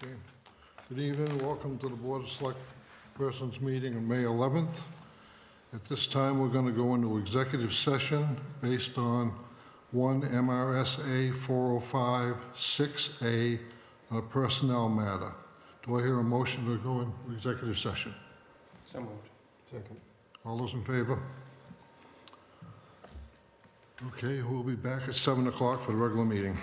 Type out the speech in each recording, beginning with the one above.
Okay. Good evening, welcome to the Board of Select Persons meeting on May 11th. At this time, we're going to go into executive session based on 1 MRSA 405-6A on a personnel matter. Do I hear a motion to go into executive session? So moved. Second. All those in favor? Okay, we'll be back at 7 o'clock for the regular meeting.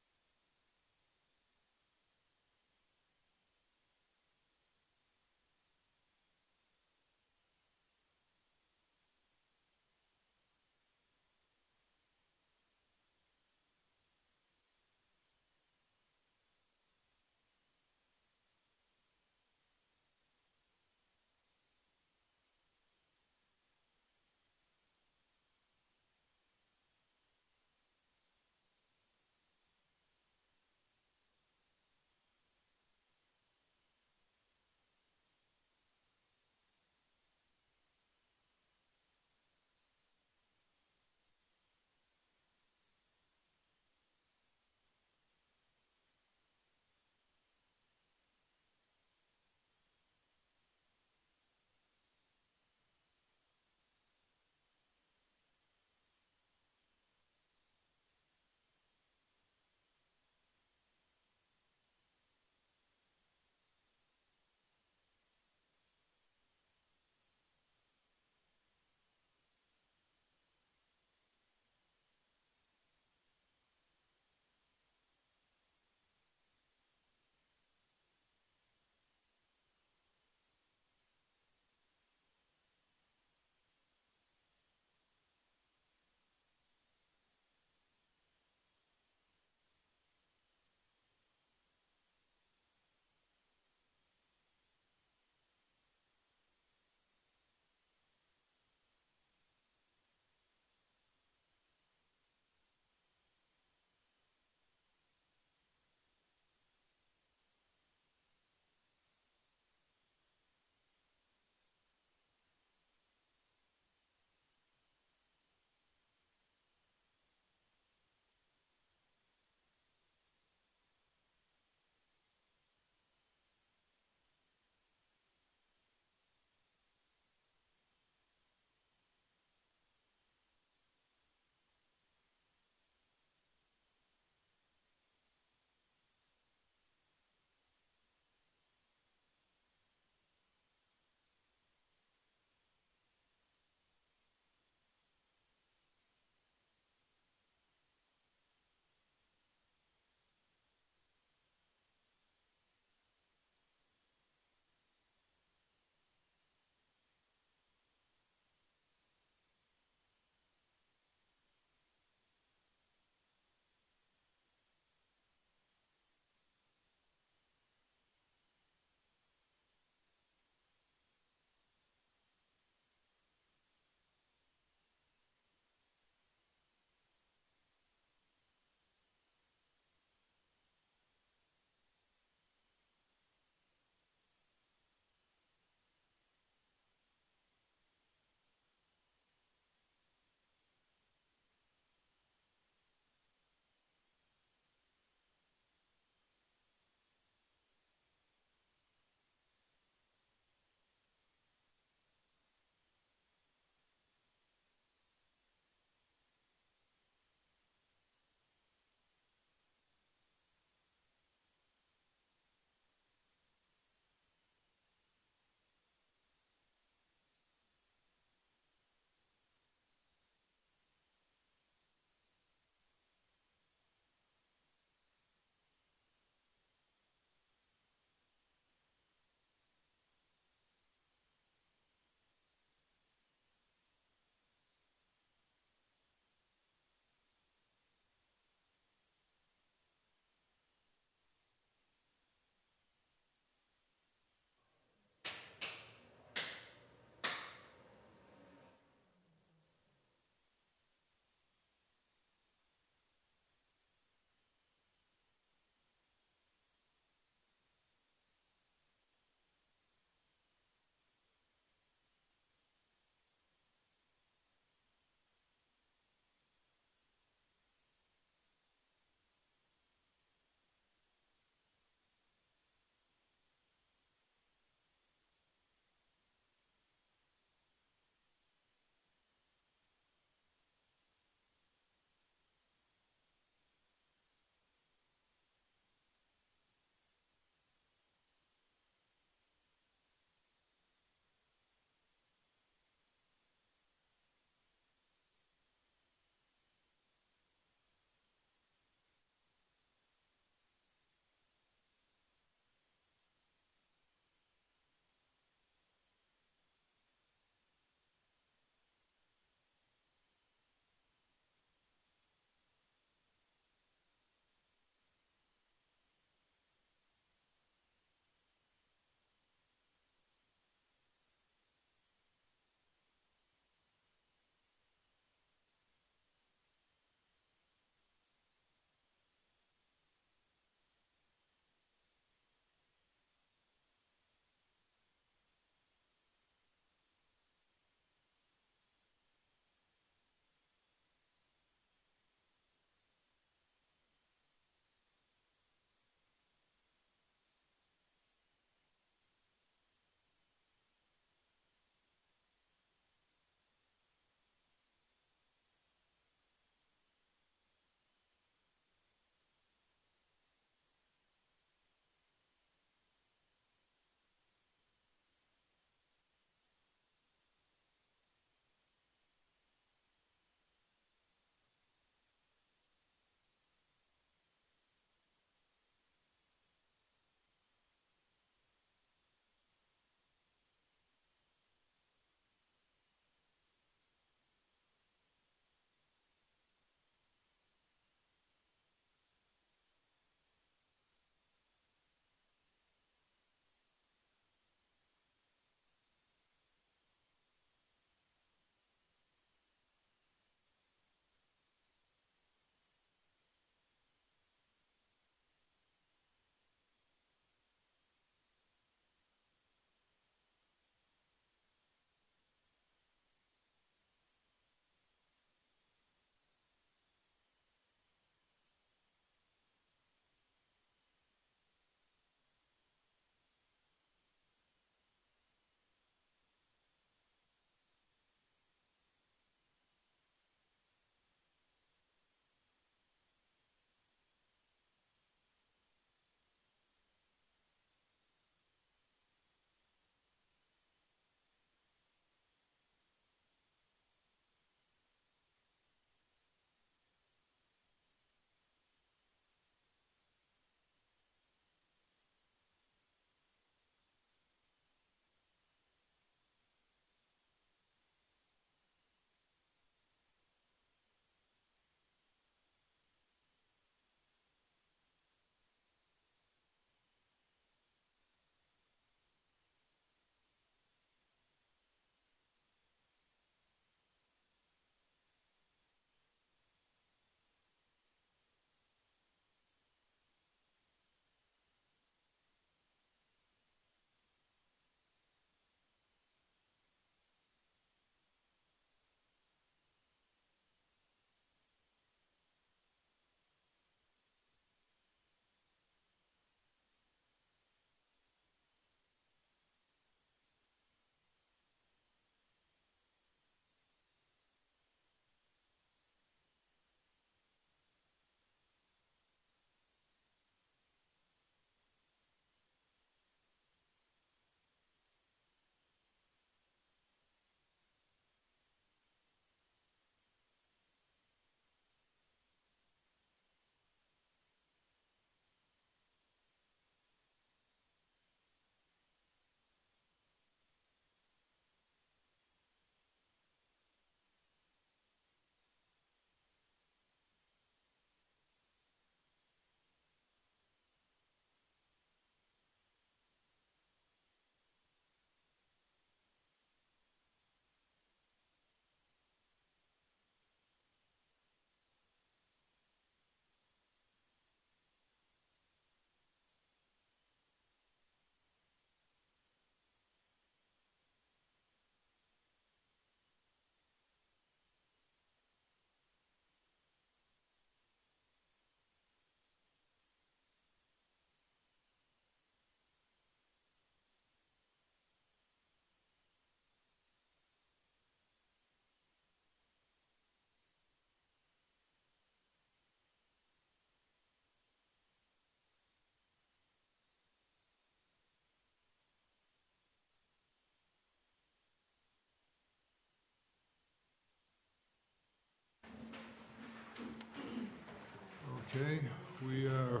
Okay, we are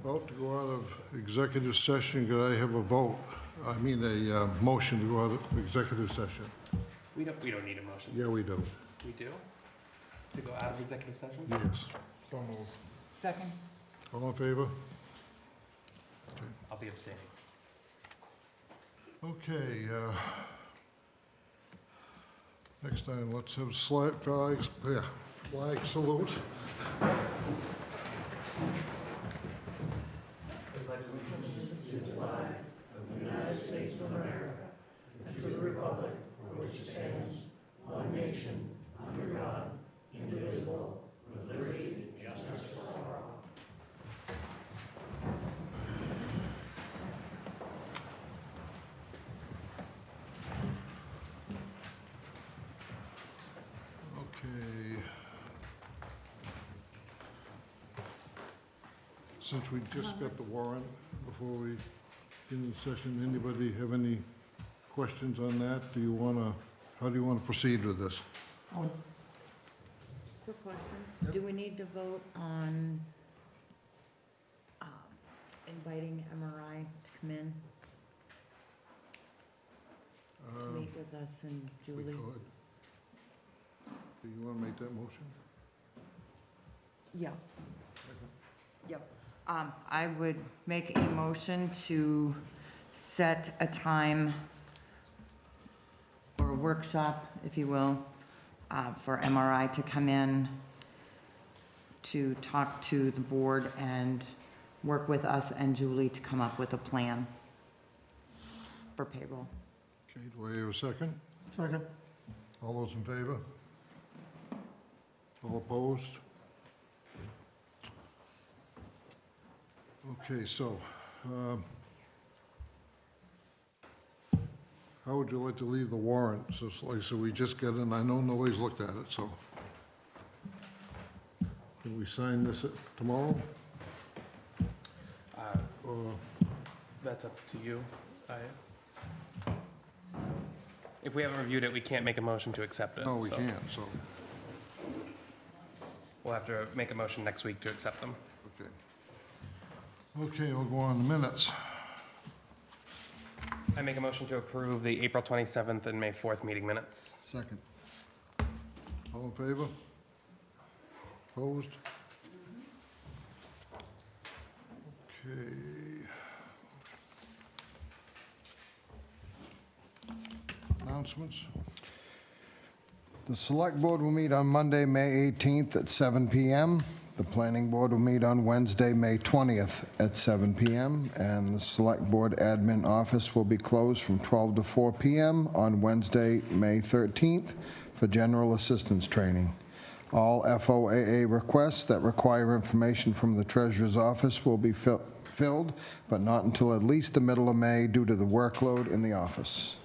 about to go out of executive session. Could I have a vote? I mean, a motion to go out of executive session. We don't need a motion. Yeah, we do. We do? To go out of executive session? Yes. So moved. Second. All in favor? I'll be abstaining. Okay, next time, let's have flag salute. Okay. Since we just got the warrant before we get into session, anybody have any questions on that? How do you want to proceed with this? Quick question. Do we need to vote on inviting MRI to come in to meet with us and We Julie? could. Do you want to make that motion? Yeah. Yep. I would make a motion to set a time or a workshop, if you will, for MRI to come in to talk to the board and work with us and Julie to come up with a plan for payroll. Okay, do I hear a second? Second. All those in favor? All opposed? Okay, so, how would you like to leave the warrant? So, we just got in, I know nobody's looked at it, so. Can we sign this tomorrow? Or, That's up to you. If we haven't reviewed it, we can't make a motion to accept it. no, we so can't, so, We'll have to make a motion next week to accept them. okay. Okay, we'll go on to minutes. I make a motion to approve the April 27th and May 4th meeting minutes. Second. All in favor? Opposed? Okay. Announcements? The Select Board will meet on Monday, May 18th at 7 PM. The Planning Board will meet on Wednesday, May 20th at 7 PM. And the Select Board Admin Office will be closed from 12 to 4 PM on Wednesday, May 13th for general assistance training. All FOAA requests that require information from the Treasurer's Office will be filled, but not until at least the middle of May due to the workload in the office.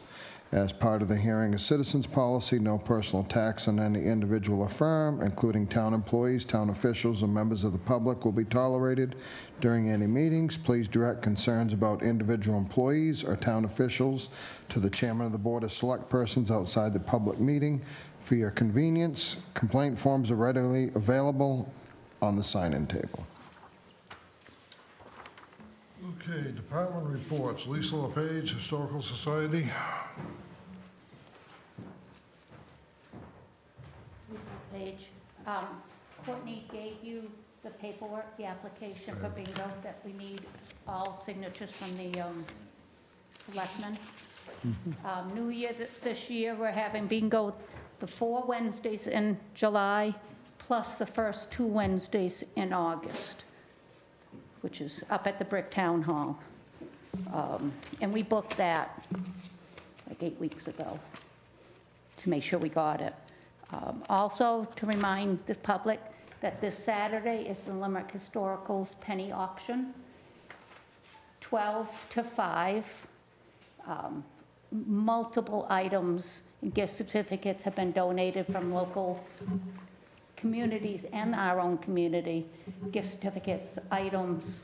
As part of the hearing of citizens policy, no personal attacks on any individual or firm, including town employees, town officials, or members of the public, will be tolerated during any meetings. Please direct concerns about individual employees or town officials to the chairman of the Board of Select Persons outside the public meeting. For your convenience, complaint forms are readily available on the sign-in table. Okay, department reports. Lisa LePage, Historical Society. Lisa Page. Courtney gave you the paperwork, the application for bingo, that we need all signatures from the selectmen. New Year, this year, we're having bingo the 4 Wednesdays in July, plus the first 2 Wednesdays in August, which is up at the Brick Town Hall. And we booked that like 8 weeks ago to make sure we got it. Also, to remind the public that this Saturday is the Limerick Historical's penny auction, 12 to 5. Multiple items and gift certificates have been donated from local communities and our own community. Gift certificates, items,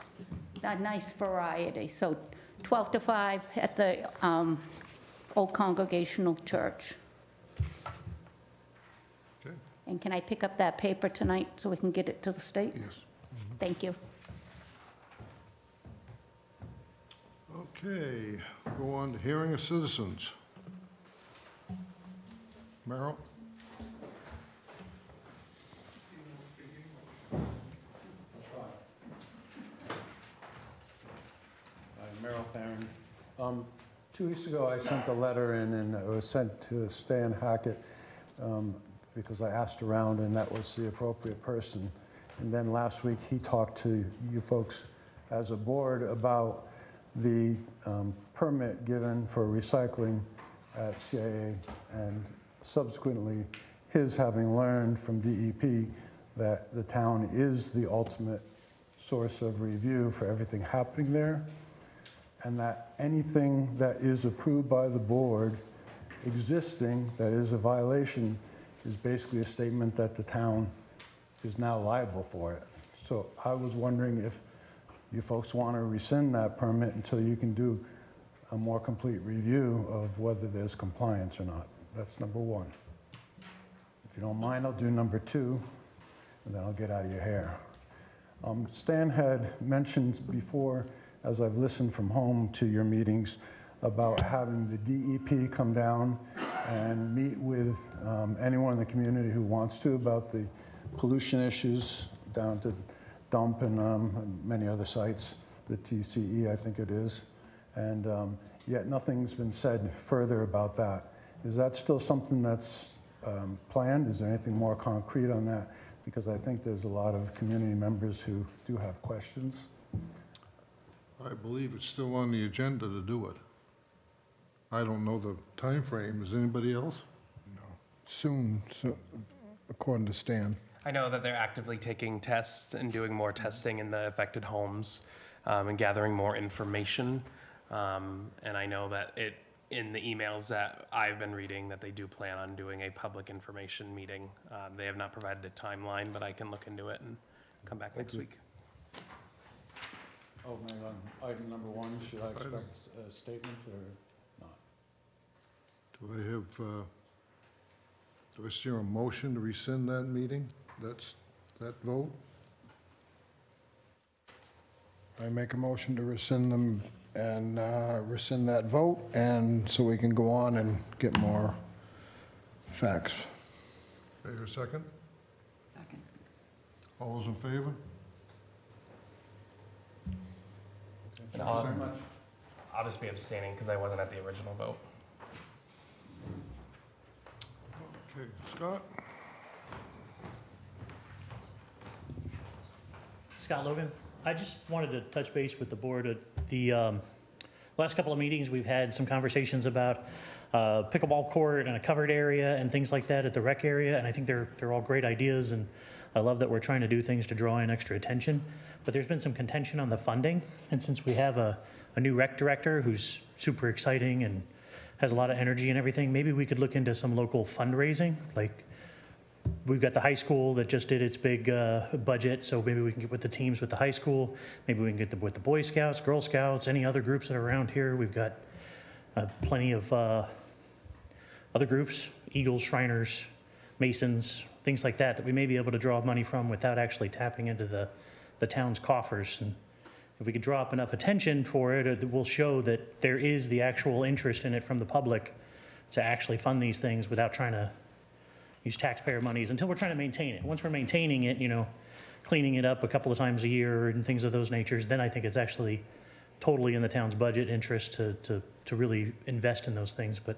a nice variety. So 12 to 5 at the Old Congregational Church. Okay. And can I pick up that paper tonight so we can get it to the state? Yes. Thank you. Okay, go on to hearing of citizens. Merrill? Merrill Theron. 2 weeks ago, I sent a letter in, and it was sent to Stan Hackett because I asked around, and that was the appropriate person. And then last week, he talked to you folks as a board about the permit given for recycling at CIA, and subsequently, his having learned from DEP that the town is the ultimate source of review for everything happening there, and that anything that is approved by the board existing that is a violation is basically a statement that the town is now liable for it. So I was wondering if you folks want to rescind that permit until you can do a more complete review of whether there's compliance or not. That's number one. If you don't mind, I'll do number two, and then I'll get out of your hair. Stan had mentioned before, as I've listened from home to your meetings, about having the DEP come down and meet with anyone in the community who wants to about the pollution issues down to dump and many other sites, the TCE, I think it is. And yet nothing's been said further about that. Is that still something that's planned? Is there anything more concrete on that? Because I think there's a lot of community members who do have questions. I believe it's still on the agenda to do it. I don't know the time frame. Is anybody else? Soon, so, according to Stan. I know that they're actively taking tests and doing more testing in the affected homes and gathering more information. And I know that in the emails that I've been reading, that they do plan on doing a public information meeting. They have not provided a timeline, but I can look into it and come back next week. Oh, hang on. Item number one, should I expect a statement or not? Do I have, do I see a motion to rescind that meeting? That vote? I make a motion to rescind them and rescind that vote, and so we can go on and get more facts. Do I hear a second? Second. All those in favor? And I'll just be abstaining because I wasn't at the original vote. Okay, Scott? Scott Logan. I just wanted to touch base with the board. At the last couple of meetings, we've had some conversations about pickleball court and a covered area and things like that at the rec area, and I think they're all great ideas, and I love that we're trying to do things to draw in extra attention. But there's been some contention on the funding, and since we have a new rec director who's super exciting and has a lot of energy and everything, maybe we could look into some local fundraising. Like, we've got the high school that just did its big budget, so maybe we can get with the teams with the high school. Maybe we can get with the Boy Scouts, Girl Scouts, any other groups that are around here. We've got plenty of other groups, Eagles, Shriners, Masons, things like that we may be able to draw money from without actually tapping into the town's coffers. And if we could draw up enough attention for it, it will show that there is the actual interest in it from the public to actually fund these things without trying to use taxpayer monies until we're trying to maintain it. Once we're maintaining it, cleaning it up a couple of times a year and things of those natures, then I think it's actually totally in the town's budget interest to really invest in those things. But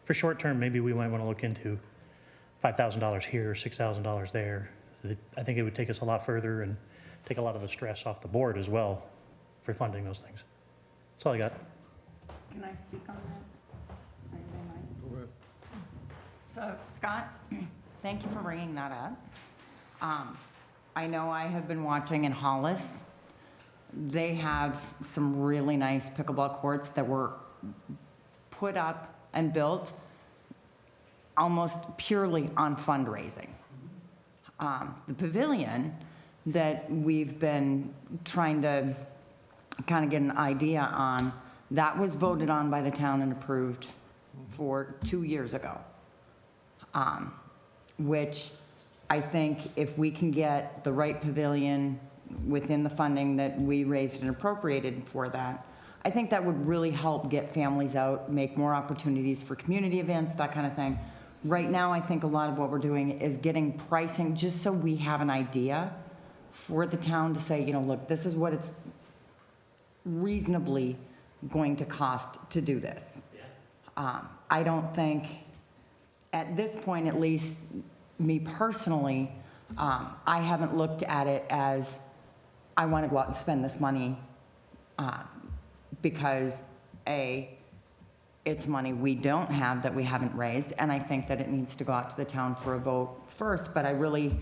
for short term, maybe we might want to look into $5,000 here, $6,000 there. I think it would take us a lot further and take a lot of the stress off the board as well for funding those things. That's all I got. Can I speak on that? Say mine? Go ahead. So, Scott, thank you for bringing that up. I know I have been watching in Hollis. They have some really nice pickleball courts that were put up and built almost purely on fundraising. The pavilion that we've been trying to kind of get an idea on, that was voted on by the town and approved for 2 years ago. Which I think if we can get the right pavilion within the funding that we raised and appropriated for that, I think that would really help get families out, make more opportunities for community events, that kind of thing. Right now, I think a lot of what we're doing is getting pricing, just so we have an idea for the town to say, you know, look, this is what it's reasonably going to cost to do this. I don't think, at this point at least, me personally, I haven't looked at it as, I want to go out and spend this money because, A, it's money we don't have that we haven't raised, and I think that it needs to go out to the town for a vote first, but I really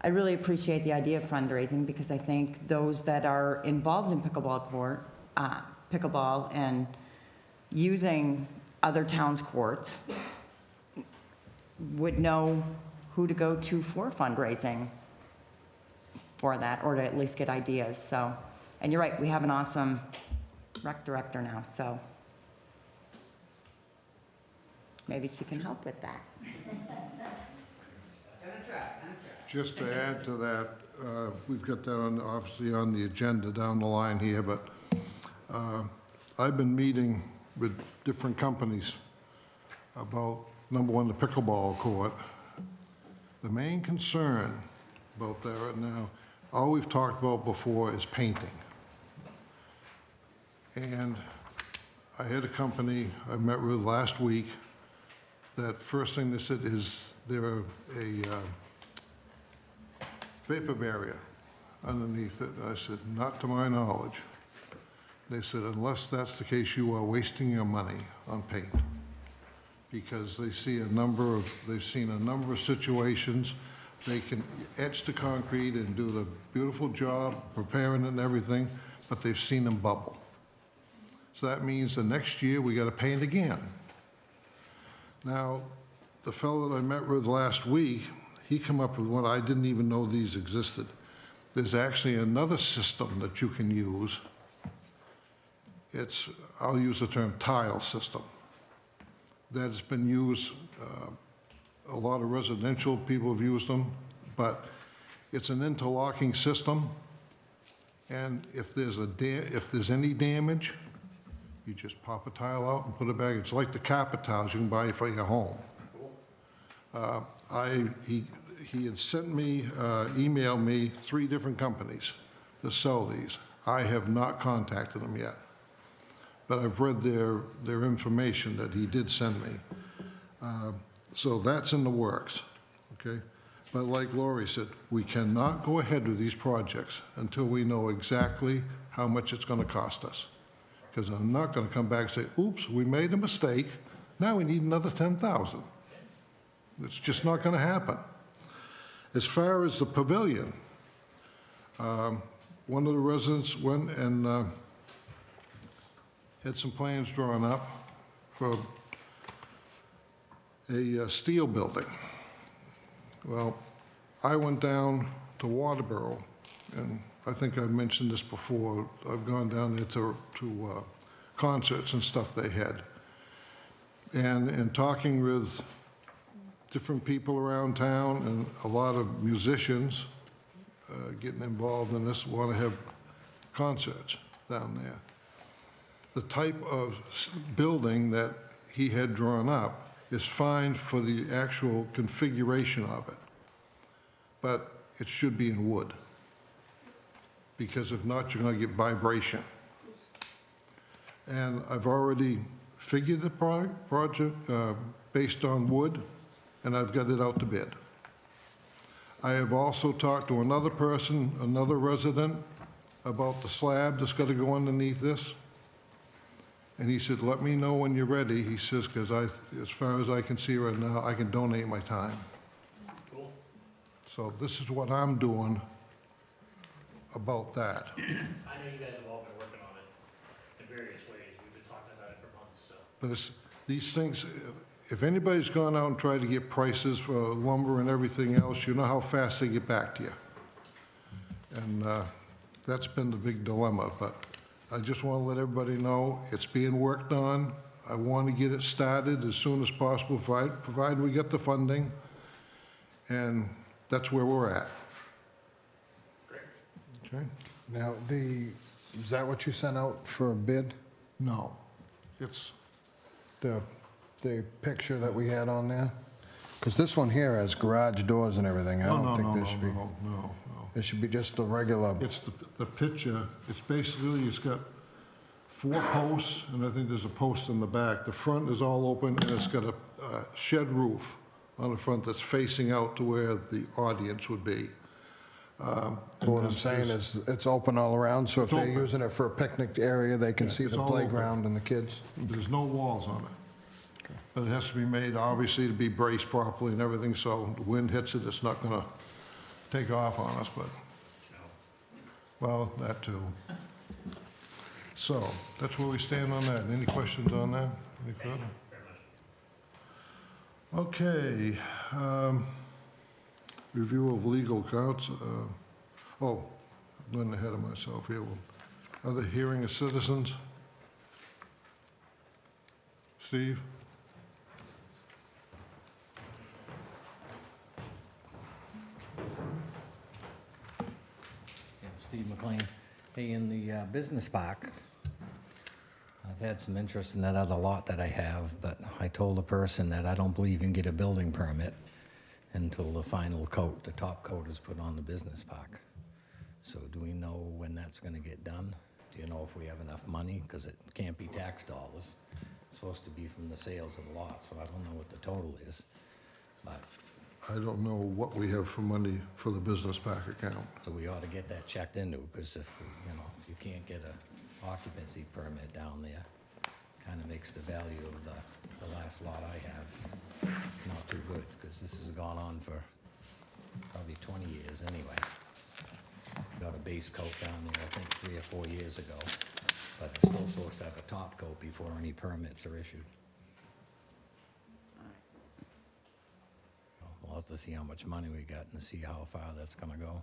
appreciate the idea of fundraising, because I think those that are involved in pickleball and using other towns' courts would know who to go to for fundraising for that, or to at least get ideas, so. And you're right, we have an awesome rec director now, so maybe she can help with that. Just to add to that, we've got that on, obviously on the agenda down the line here, but I've been meeting with different companies about, number one, the pickleball court. The main concern about that right now, all we've talked about before is painting. And I had a company I met with last week that first thing they said is there a vapor barrier underneath it. I said, not to my knowledge. They said, unless that's the case, you are wasting your money on paint. Because they've seen a number of situations. They can etch the concrete and do the beautiful job preparing it and everything, but they've seen them bubble. So that means the next year we got to paint again. Now, the fellow that I met with last week, he came up with what I didn't even know these existed. There's actually another system that you can use. I'll use the term tile system. That's been used, a lot of residential people have used them, but it's an interlocking system. And if there's any damage, you just pop a tile out and put it back. It's like the carpet tiles you can buy for your home. He had sent me, emailed me 3 different companies that sell these. I have not contacted them yet, but I've read their information that he did send me. So that's in the works, okay? But like Laurie said, we cannot go ahead with these projects until we know exactly how much it's gonna cost us. Because I'm not gonna come back and say, oops, we made a mistake, now we need another 10,000. It's just not gonna happen. As far as the pavilion, one of the residents went and had some plans drawn up for a steel building. Well, I went down to Waterboro, and I think I've mentioned this before. I've gone down there to concerts and stuff they had. And in talking with different people around town and a lot of musicians getting involved in this, want to have concerts down there. The type of building that he had drawn up is fine for the actual configuration of it, but it should be in wood, because if not, you're going to get vibration. And I've already figured the project based on wood, and I've got it out to bid. I have also talked to another person, another resident, about the slab that's got to go underneath this. And he said, let me know when you're ready. He says, because as far as I can see right now, I can donate my time. Cool. So this is what I'm doing about that. I know you guys have all been working on it in various ways. We've been talking about it for months, so. But these things, if anybody's gone out and tried to get prices for lumber and everything else, you know how fast they get back to you. And that's been the big dilemma, but I just want to let everybody know it's being worked on. I want to get it started as soon as possible, provided we get the funding. And that's where we're at. Okay? Now, is that what you sent out for a bid? No, it's, The picture that we had on there? Because this one here has garage doors and everything. I no, don't no, think no, there should be. no. There should be just the regular. It's the picture, it's basically, it's got 4 posts, and I think there's a post in the back. The front is all open, and it's got a shed roof on the front that's facing out to where the audience would be. And What I'm there's- saying is, it's open all around, so if It's they're open. using it for a picnic area, they can see it's the all open. playground and the kids. There's no walls on it. But it has to be made, obviously, to be braced properly and everything, so the wind hits it, it's not gonna take off on us, but, well, that too. So, that's where we stand on that. Any questions on that? Any further? Okay, review of legal accounts. I'm getting ahead of myself here. Other hearing of citizens? Steve? Yeah, Steve McLean. Hey, in the business park, I've had some interest in that other lot that I have, but I told the person that I don't believe you can get a building permit until the final coat, the top coat is put on the business park. So do we know when that's gonna get done? Do you know if we have enough money? Because it can't be tax dollars. It's supposed to be from the sales of the lot, so I don't know what the total is. But, I don't know what we have for money for the business park account. so we ought to get that checked into, because if, if you can't get a occupancy permit down there, kind of makes the value of the last lot I have not too good, because this has gone on for probably 20 years anyway. Got a base coat down there, I think 3 or 4 years ago, but it's still supposed to have a top coat before any permits are issued. We'll have to see how much money we got and see how far that's gonna go.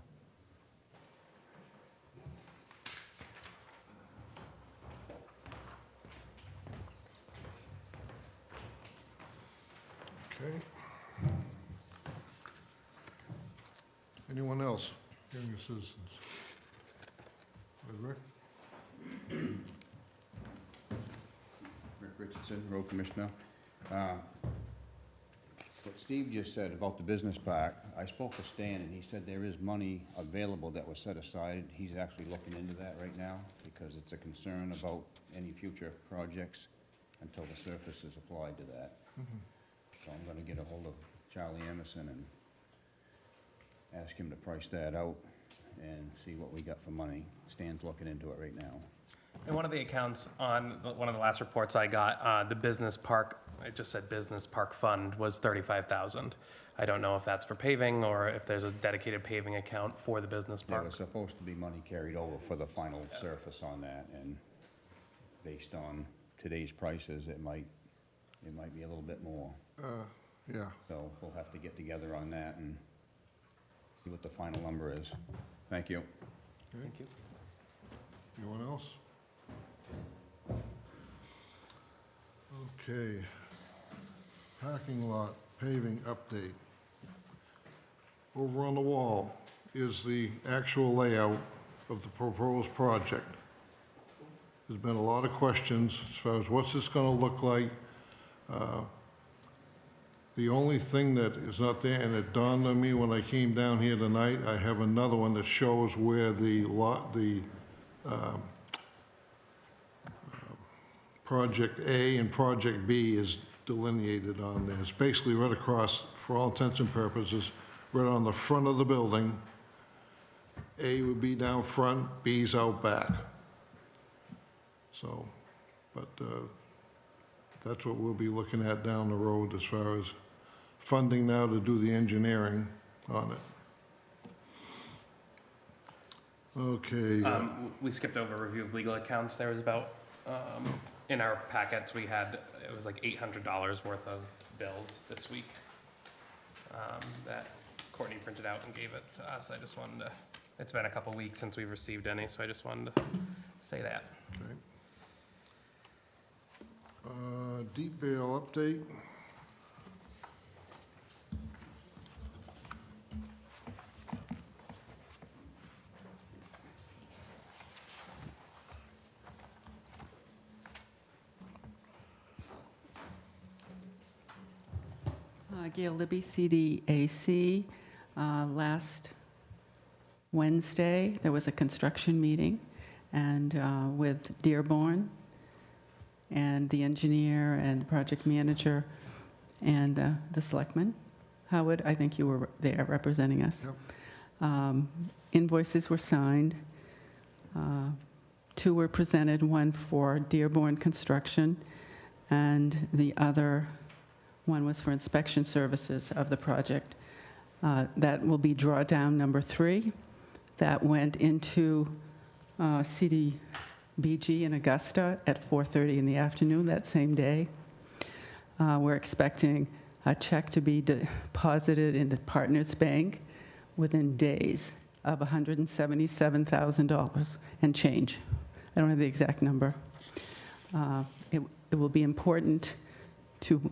Okay. Anyone else? Hearing the citizens. Rick? Rick Richardson, Road Commissioner. What Steve just said about the business park, I spoke to Stan, and he said there is money available that was set aside. He's actually looking into that right now, because it's a concern about any future projects until the surface is applied to that. So I'm gonna get a hold of Charlie Emerson and ask him to price that out and see what we got for money. Stan's looking into it right now. And one of the accounts on one of the last reports I got, the business park, it just said business park fund was 35,000. I don't know if that's for paving or if there's a dedicated paving account for the business There park. was supposed to be money carried over for the final surface on that, and based on today's prices, it might be a little bit more. Yeah. So we'll have to get together on that and see what the final number is. Thank you. Thank you. Anyone else? Okay. Parking lot paving update. Over on the wall is the actual layout of the proposed project. There's been a lot of questions as far as what's this gonna look like. The only thing that is not there, and it dawned on me when I came down here tonight, I have another one that shows where the Project A and Project B is delineated on there. It's basically right across, for all intents and purposes, right on the front of the building. A would be down front, B's out back. So, but that's what we'll be looking at down the road as far as funding now to do the engineering on it. Okay. We skipped over review of legal accounts. There was about, in our packets, it was like $800 worth of bills this week that Courtney printed out and gave it to us. I just wanted to, it's been a couple weeks since we've received any, so I just wanted to say that. Okay. Deep Vale update. Gail Libby, CDAC. Last Wednesday, there was a construction meeting and with Dearborn and the engineer and the project manager and the selectman. Howard, I think you were there representing us. Yep. Invoices were signed. 2 were presented, one for Dearborn Construction, and the other one was for inspection services of the project. That will be drawdown number 3. That went into CDBG in Augusta at 4:30 in the afternoon that same day. We're expecting a check to be deposited in the Partners Bank within days of $177,000 and change. I don't have the exact number. It will be important to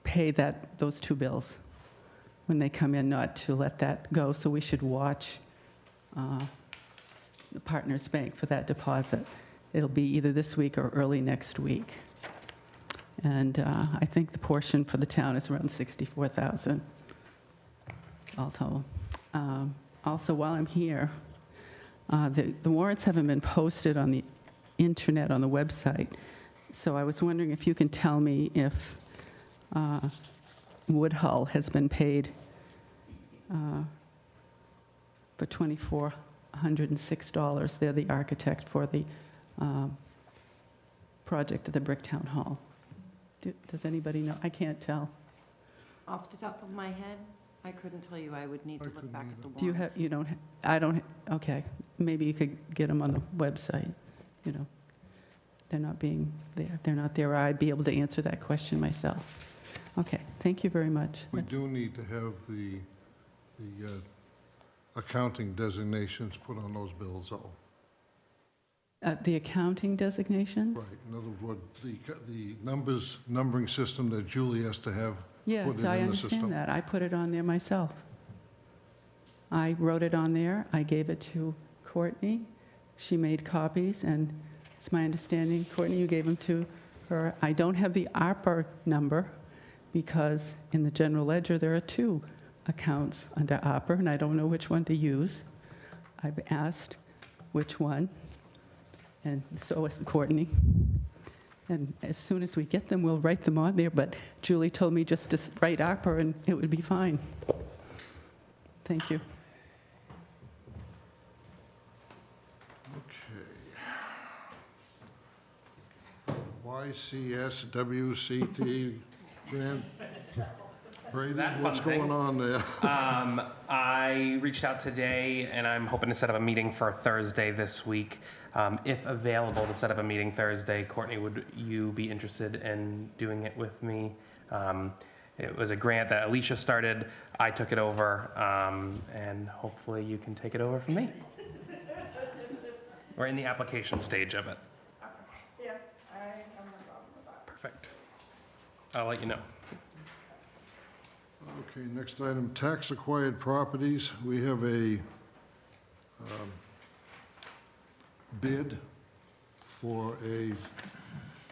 pay those 2 bills when they come in, not to let that go. So we should watch the Partners Bank for that deposit. It'll be either this week or early next week. And I think the portion for the town is around $64,000 all told. Also, while I'm here, the warrants haven't been posted on the internet on the website. So I was wondering if you can tell me if Woodhull has been paid for $2,406. They're the architect for the project at the Bricktown Hall. Does anybody know? I can't tell. Off the top of my head, I couldn't tell you. I would need to look back at the warrants. Do you have, you don't, I don't, okay. Maybe you could get them on the website, you know. They're not being there. They're not there. I'd be able to answer that question myself. Okay, thank you very much. We do need to have the accounting designations put on those bills, though. The accounting designations? Right, in other words, the numbering system that Julie has to have. Yes, put it I in the system. understand that. I put it on there myself. I wrote it on there. I gave it to Courtney. She made copies, and it's my understanding, Courtney, you gave them to her. I don't have the ARPA number because in the general ledger, there are 2 accounts under ARPA, and I don't know which one to use. I've asked which one, and so has Courtney. And as soon as we get them, we'll write them on there, but Julie told me just to write ARPA and it would be fine. Thank you. Okay. YCSWCT grant. Brady, That fun what's thing. going on there? I reached out today, and I'm hoping to set up a meeting for Thursday this week. If available to set up a meeting Thursday, Courtney, would you be interested in doing it with me? It was a grant that Alicia started. I took it over, and hopefully you can take it over from me. We're in the application stage of it. Yeah, I have no problem with that. Perfect. I'll let you know. Okay, next item, tax acquired properties. We have a bid for a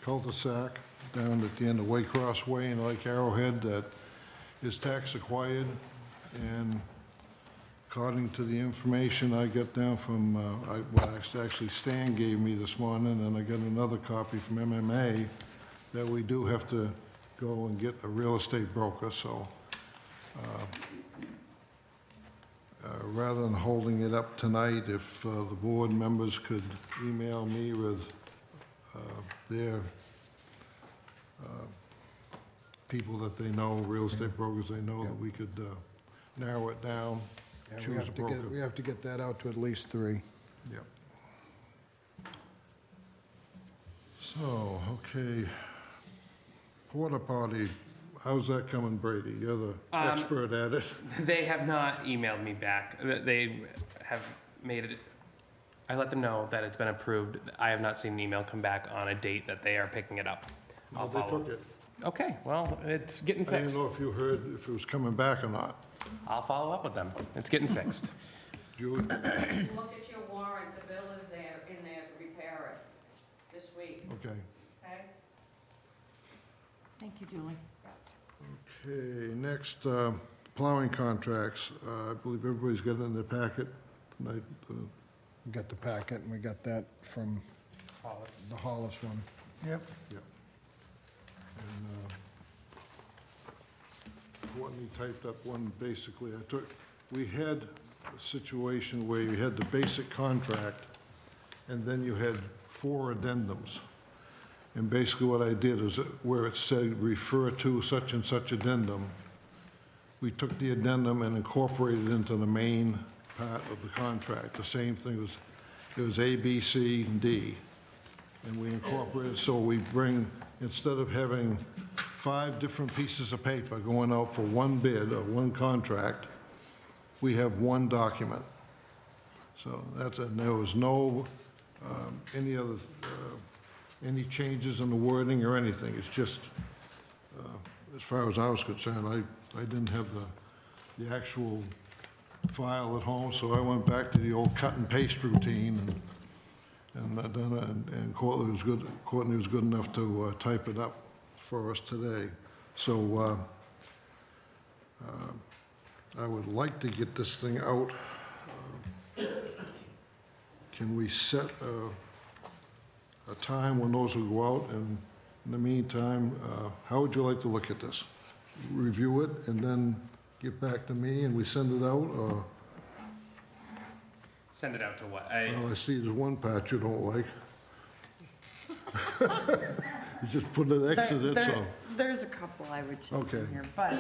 cul-de-sac down at the end of Waycross Way in Lake Arrowhead that is tax acquired. And according to the information I got down from, actually Stan gave me this morning, and I got another copy from MMA, that we do have to go and get a real estate broker, so rather than holding it up tonight, if the board members could email me with their people that they know, real estate brokers they know, that we could narrow it down, Yeah, we choose a have to broker. we have to get that out to at least 3. Yep. So, okay, porta potty, how's that coming, Brady? You're the expert at it. They have not emailed me back. They have made it, I let them know that it's been approved. I have not seen an email come back on a date that they are picking it up. I'll They follow. took it. Okay, well, it's getting I didn't fixed. know if you heard if it was coming back or not. I'll follow up with them. It's getting fixed. Julie? Look at your warrant, the bill is there, in there to repair it this week, Okay. okay? Thank you, Julie. Okay, next, plowing contracts. I believe everybody's got it in their packet tonight. We got the packet, and we got that from the Hollis one. Yep. Yep. And Courtney typed up one, basically, we had a situation where you had the basic contract, and then you had 4 addendums. And basically what I did is, where it said refer to such and such addendum, we took the addendum and incorporated it into the main part of the contract. The same thing was, it was A, B, C, and D. And we incorporated, so we bring, instead of having 5 different pieces of paper going out for one bid or one contract, we have one document. So that's, and there was no, any changes in the wording or anything. It's just, as far as I was concerned, I didn't have the actual file at home, so I went back to the old cut and paste routine, and Courtney was good enough to type it up for us today. So I would like to get this thing out. Can we set a time when those will go out? And in the meantime, how would you like to look at this? Review it and then get back to me and we send it out, or? Send it out to what? Well, I see there's one part you don't like. You just put an X in it, so. There's a couple I would change Okay. in here, but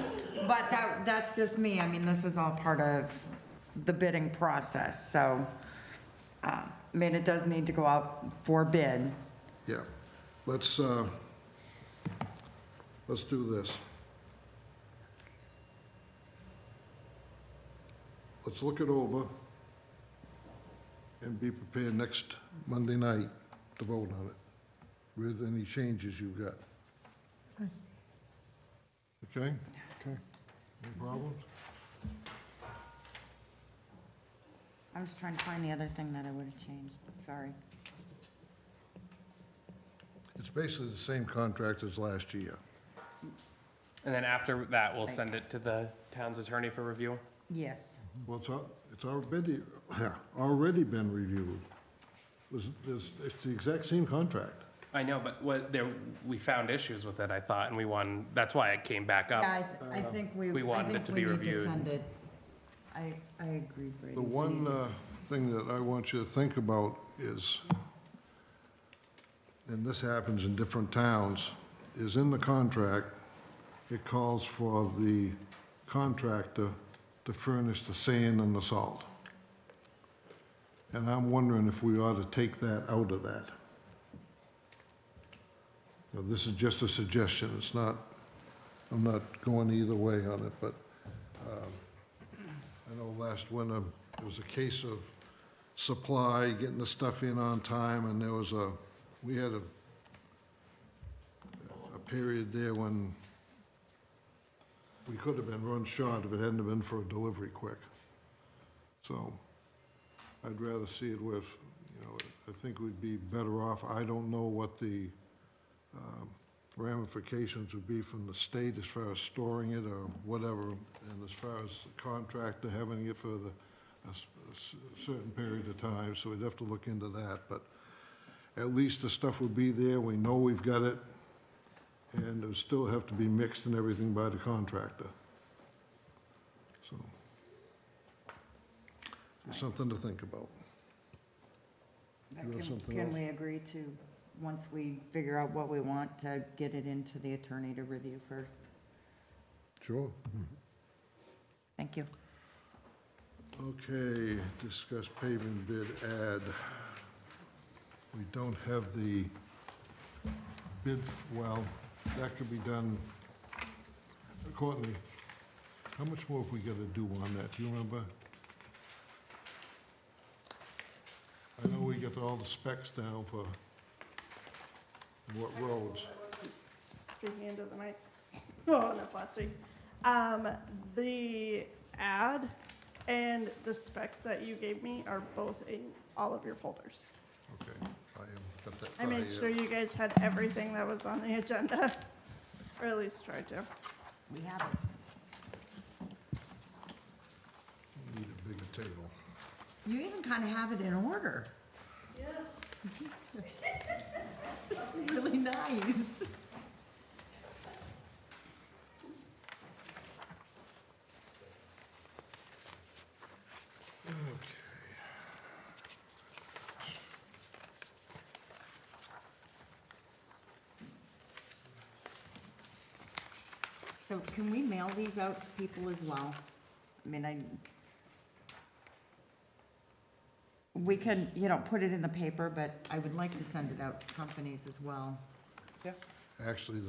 that's just me. I mean, this is all part of the bidding process, so, I mean, it does need to go out for bid. Yeah, let's do this. Let's look it over and be prepared next Monday night to vote on it with any changes you've got. Okay? Okay. No problems? I was trying to find the other thing that I would have changed, sorry. It's basically the same contract as last year. And then after that, we'll send it to the town's attorney for review? Yes. Well, it's already been reviewed. It's the exact same contract. I know, but we found issues with it, I thought, and we won, that's why it came back up. Yeah, I think we wanted it to be need reviewed. send it. I agree, Brady. The one thing that I want you to think about is, and this happens in different towns, is in the contract, it calls for the contractor to furnish the sand and the salt. And I'm wondering if we ought to take that out of that. Now, this is just a suggestion, it's not, I'm not going either way on it, but I know last winter, there was a case of supply, getting the stuff in on time, and we had a period there when we could have been run short if it hadn't have been for a delivery quick. So I'd rather see it with, I think we'd be better off. I don't know what the ramifications would be from the state as far as storing it or whatever, and as far as the contractor having it for a certain period of time, so we'd have to look into that. But at least the stuff would be there, we know we've got it, and it would still have to be mixed and everything by the contractor. So, it's something to think about. You have something Can else? we agree to, once we figure out what we want, to get it into the attorney to review first? Sure. Thank you. Okay, discuss paving bid ad. We don't have the bid, well, that could be done. Courtney, how much more have we got to do on that? Do you remember? I know we got all the specs down for what roads. Speaking into the mic. Oh, no plastic. The ad and the specs that you gave me are both in all of your folders. Okay, I have got that. I made sure you guys had everything that was on the agenda, or at least tried to. We have it. Need a bigger table. You even kind of have it in order. Yeah. It's really nice. So can we mail these out to people as well? I mean, we can, put it in the paper, but I would like to send it out to companies as well. Yeah. Actually,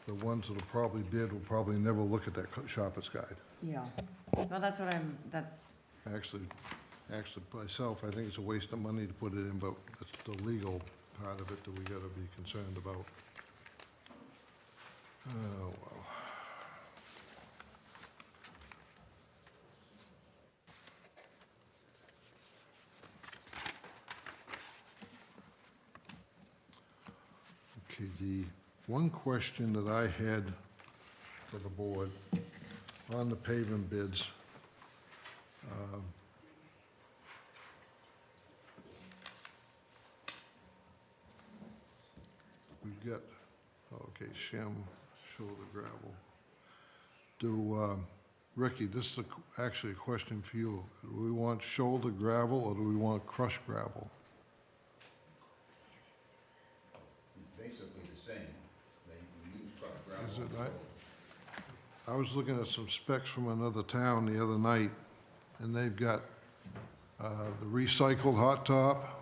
the ones that'll probably bid will probably never look at that shopper's guide. Yeah. Well, that's what Actually, myself, I think it's a waste of money to put it in, but it's the legal part of it that we gotta be concerned about. Oh, well. Okay, the one question that I had for the board on the paving bids, we've got, okay, shim, shoulder gravel. Ricky, this is actually a question for you. Do we want shoulder gravel or do we want crushed gravel? Basically the same. They use crushed gravel. Is it, I was looking at some specs from another town the other night, and they've got the recycled hot top,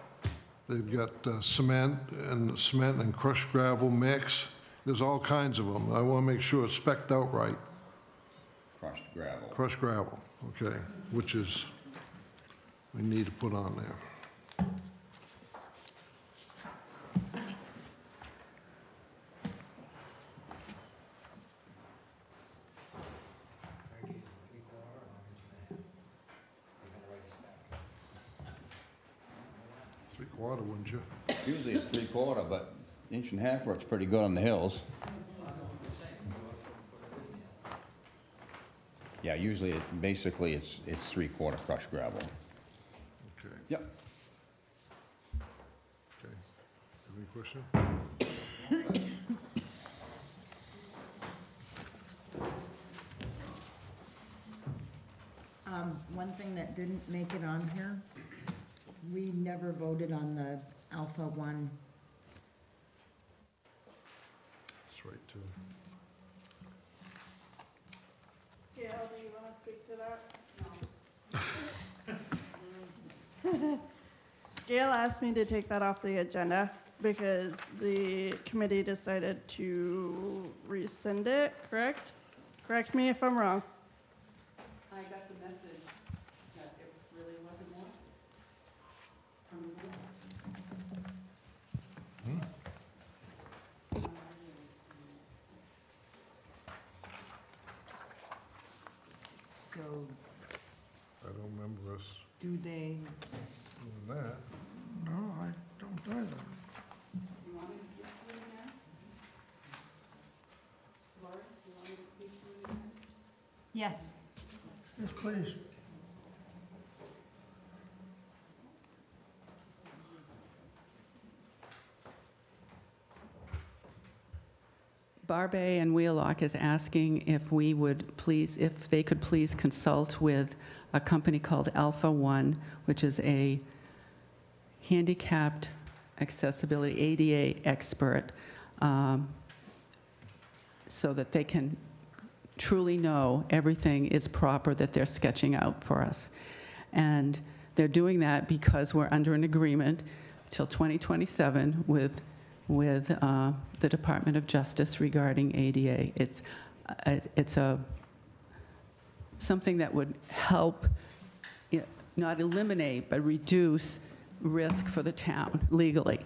they've got cement and crushed gravel mix. There's all kinds of them. I want to make sure it's spec'd out right. Crushed gravel. Crushed gravel, okay, which is, we need to put on there. Three-quarter, wouldn't you? Usually it's 3/4, but inch and a half works pretty good on the hills. Yeah, usually, basically, it's 3/4 crushed gravel. Okay, Yep. okay. Any question? One thing that didn't make it on here, we never voted on the Alpha 1. That's right, too. Gail, do you want to speak to that? No. Gail asked me to take that off the agenda because the committee decided to rescind it, correct? Correct me if I'm wrong. I got the message that it really wasn't more from the So I don't remember us do they, doing that. No, I don't either. You want me to speak to it again? Laura, do you want me to speak to it again? yes. Yes, please. Barbet and Wheelock is asking if we would please, if they could please consult with a company called Alpha One, which is a handicapped accessibility ADA expert, so that they can truly know everything is proper that they're sketching out for us. And they're doing that because we're under an agreement till 2027 with the Department of Justice regarding ADA. It's something that would help, not eliminate, but reduce risk for the town legally,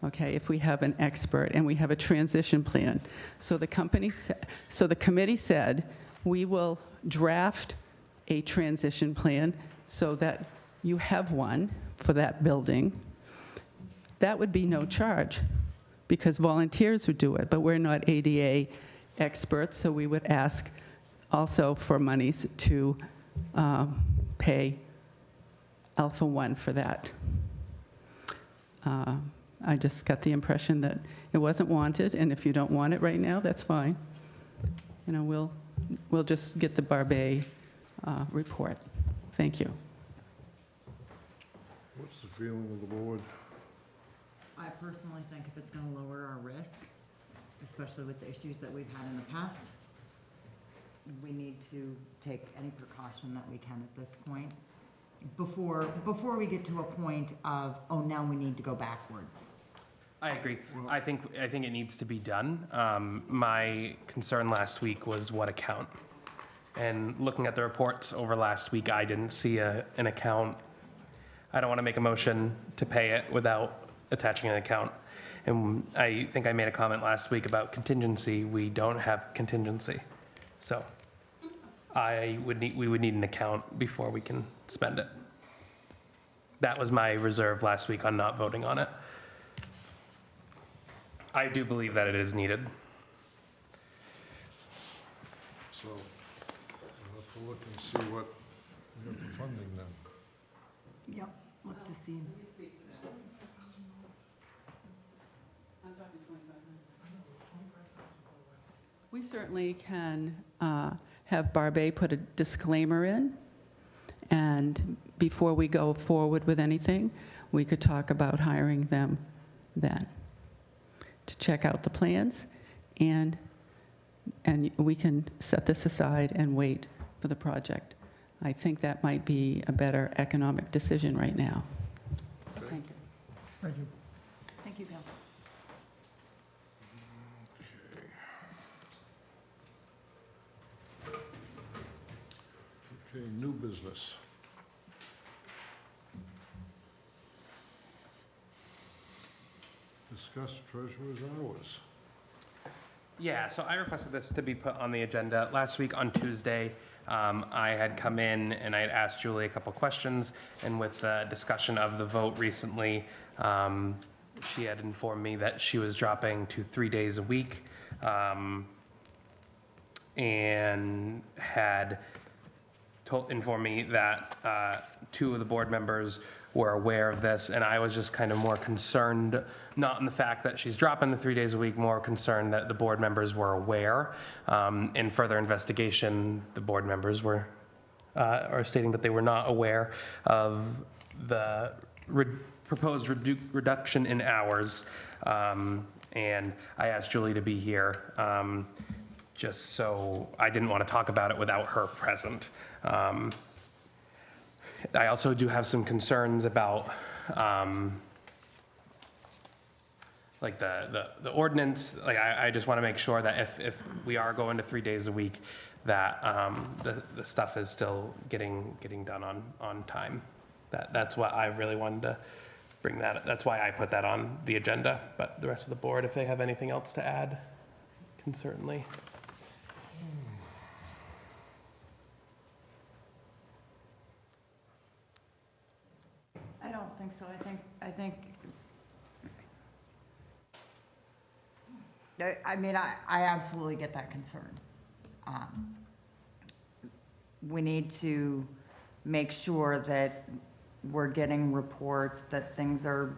okay, if we have an expert and we have a transition plan. So the committee said, we will draft a transition plan so that you have one for that building. That would be no charge, because volunteers would do it, but we're not ADA experts, so we would ask also for monies to pay Alpha One for that. I just got the impression that it wasn't wanted, and if you don't want it right now, that's fine. You know, we'll just get the Barbet report. Thank you. What's the feeling of the board? I personally think if it's going to lower our risk, especially with the issues that we've had in the past, we need to take any precaution that we can at this point before we get to a point of, oh, now we need to go backwards. I agree. I think it needs to be done. My concern last week was what account. And looking at the reports over last week, I didn't see an account. I don't want to make a motion to pay it without attaching an account. And I think I made a comment last week about contingency. We don't have contingency. So we would need an account before we can spend it. That was my reserve last week on not voting on it. I do believe that it is needed. So we'll have to look and see what we have for funding then. Yep, look to see. We certainly can have Barbet put a disclaimer in, and before we go forward with anything, we could talk about hiring them then to check out the plans, and we can set this aside and wait for the project. I think that might be a better economic decision right now. Thank you. Thank you. Thank you, Bill. Okay, new business. Discuss treasurer's hours. Yeah, so I requested this to be put on the agenda. Last week on Tuesday, I had come in and I had asked Julie a couple questions, and with the discussion of the vote recently, she had informed me that she was dropping to 3 days a week, and had informed me that 2 of the board members were aware of this, and I was just kind of more concerned, not in the fact that she's dropping the 3 days a week, more concerned that the board members were aware. In further investigation, the board members are stating that they were not aware of the proposed reduction in hours, and I asked Julie to be here, just so I didn't want to talk about it without her present. I also do have some concerns about like the ordinance. Like I just want to make sure that if we are going to 3 days a week, that the stuff is still getting done on time. That's what I really wanted to bring that. That's why I put that on the agenda. But the rest of the board, if they have anything else to add, can certainly. I don't think so. I mean, I absolutely get that concern. We need to make sure that we're getting reports, that things are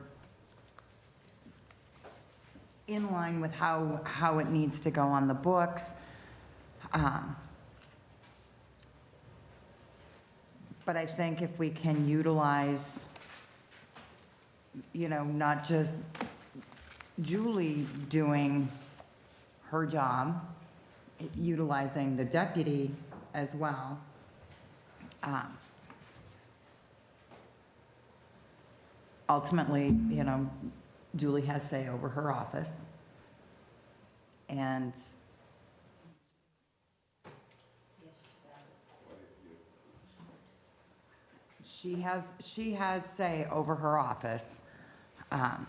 in line with how it needs to go on the books. But I think if we can utilize, not just Julie doing her job, utilizing the deputy as well. Ultimately, Julie has say over her office. And she has say over her office. And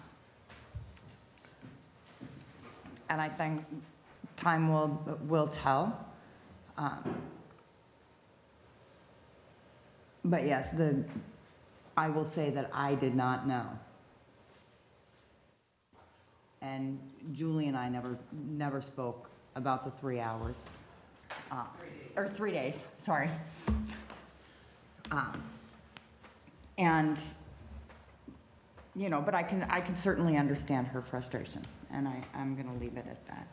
I think time will tell. But yes, I will say that I did not know. And Julie and I never spoke about the 3 hours. or 3 days, sorry. And, but I can certainly understand her frustration, and I'm going to leave it at that.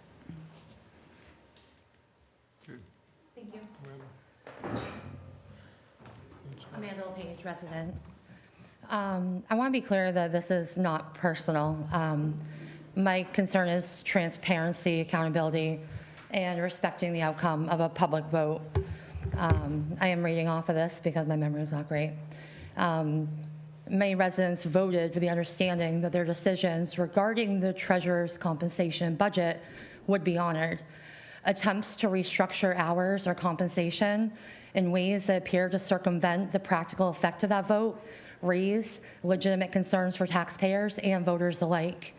Thank you. Amanda LePage, resident. I want to be clear that this is not personal. My concern is transparency, accountability, and respecting the outcome of a public vote. I am reading off of this because my memory is not great. Many residents voted with the understanding that their decisions regarding the treasurer's compensation budget would be honored. Attempts to restructure hours or compensation in ways that appear to circumvent the practical effect of that vote raise legitimate concerns for taxpayers and voters alike.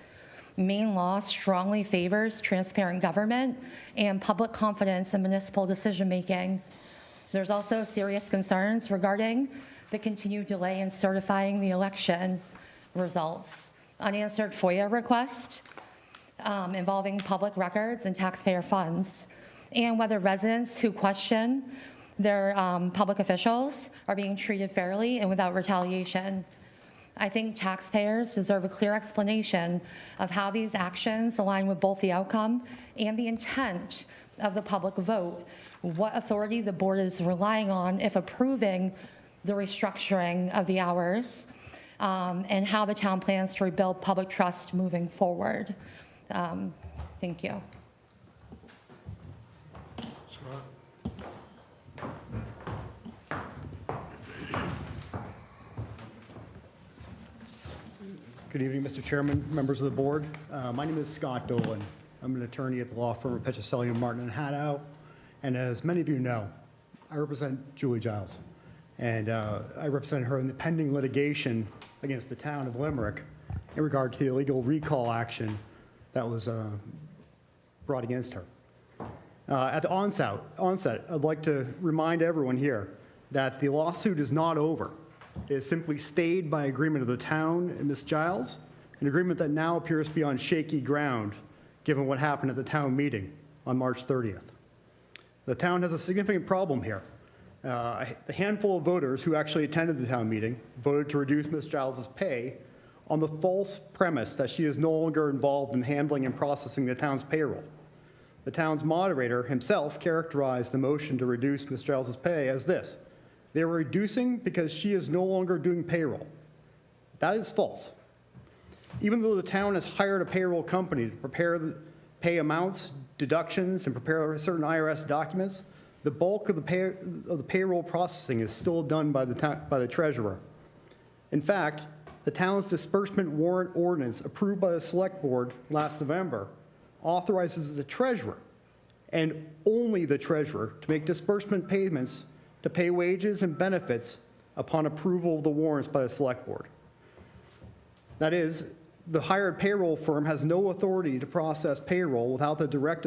Maine law strongly favors transparent government and public confidence in municipal decision-making. There's also serious concerns regarding the continued delay in certifying the election results. Unanswered FOIA requests involving public records and taxpayer funds, and whether residents who question their public officials are being treated fairly and without retaliation. I think taxpayers deserve a clear explanation of how these actions align with both the outcome and the intent of the public vote, what authority the board is relying on if approving the restructuring of the hours, and how the town plans to rebuild public trust moving forward. Thank you. Good evening, Mr. Chairman, members of the board. My name is Scott Dolan. I'm an attorney at the law firm of Petrocelli, Martin and Haddow. And as many of you know, I represent Julie Giles. And I represent her in the pending litigation against the town of Limerick in regard to the illegal recall action that was brought against her. At the onset, I'd like to remind everyone here that the lawsuit is not over. It is simply stayed by agreement of the town and Ms. Giles, an agreement that now appears to be on shaky ground given what happened at the town meeting on March 30th. The town has a significant problem here. The handful of voters who actually attended the town meeting voted to reduce Ms. Giles' pay on the false premise that she is no longer involved in handling and processing the town's payroll. The town's moderator himself characterized the motion to reduce Ms. Giles' pay as this: they were reducing because she is no longer doing payroll. That is false. Even though the town has hired a payroll company to prepare the pay amounts, deductions, and prepare certain IRS documents, the bulk of the payroll processing is still done by the treasurer. In fact, the town's disbursement warrant ordinance approved by the select board last November authorizes the treasurer, and only the treasurer, to make disbursement payments to pay wages and benefits upon approval of the warrants by the select board. That is, the hired payroll firm has no authority to process payroll without the direct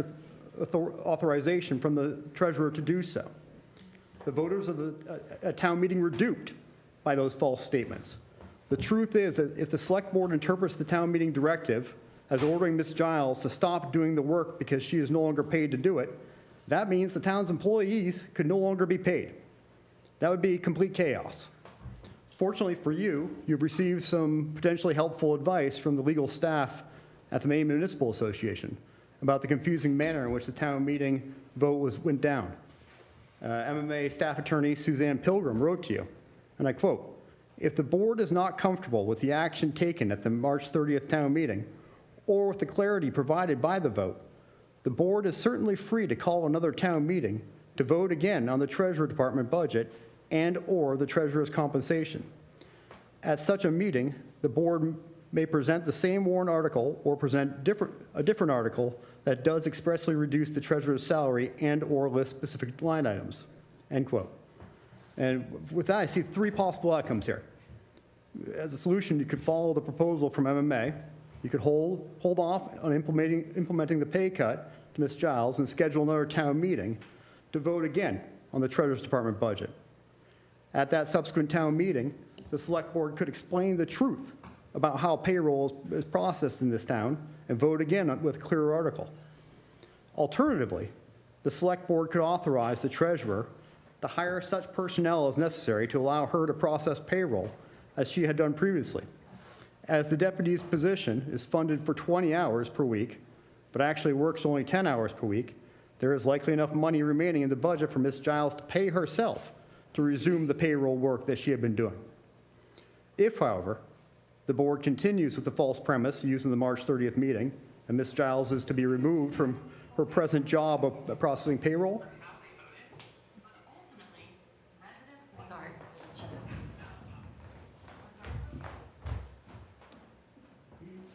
authorization from the treasurer to do so. The voters of the town meeting were duped by those false statements. The truth is that if the select board interprets the town meeting directive as ordering Ms. Giles to stop doing the work because she is no longer paid to do it, that means the town's employees could no longer be paid. That would be complete chaos. Fortunately for you, you've received some potentially helpful advice from the legal staff at the Maine Municipal Association about the confusing manner in which the town meeting vote went down. MMA staff attorney Suzanne Pilgrim wrote to you, and I quote, "If the board is not comfortable with the action taken at the March 30th town meeting, or with the clarity provided by the vote, the board is certainly free to call another town meeting to vote again on the Treasury Department budget and/or the treasurer's compensation. At such a meeting, the board may present the same warrant article or present a different article that does expressly reduce the treasurer's salary and/or list specific line items," end quote. And with that, I see three possible outcomes here. As a solution, you could follow the proposal from MMA. You could hold off on implementing the pay cut to Ms. Giles and schedule another town meeting to vote again on the Treasurer's Department budget. At that subsequent town meeting, the select board could explain the truth about how payroll is processed in this town and vote again with a clearer article. Alternatively, the Select Board could authorize the treasurer to hire such personnel as necessary to allow her to process payroll as she had done previously. As the deputy's position is funded for 20 hours per week, but actually works only 10 hours per week, there is likely enough money remaining in the budget for Ms. Giles to pay herself to resume the payroll work that she had been doing. If, however, the board continues with the false premise used in the March 30th meeting, and Ms. Giles is to be removed from her present job of processing payroll,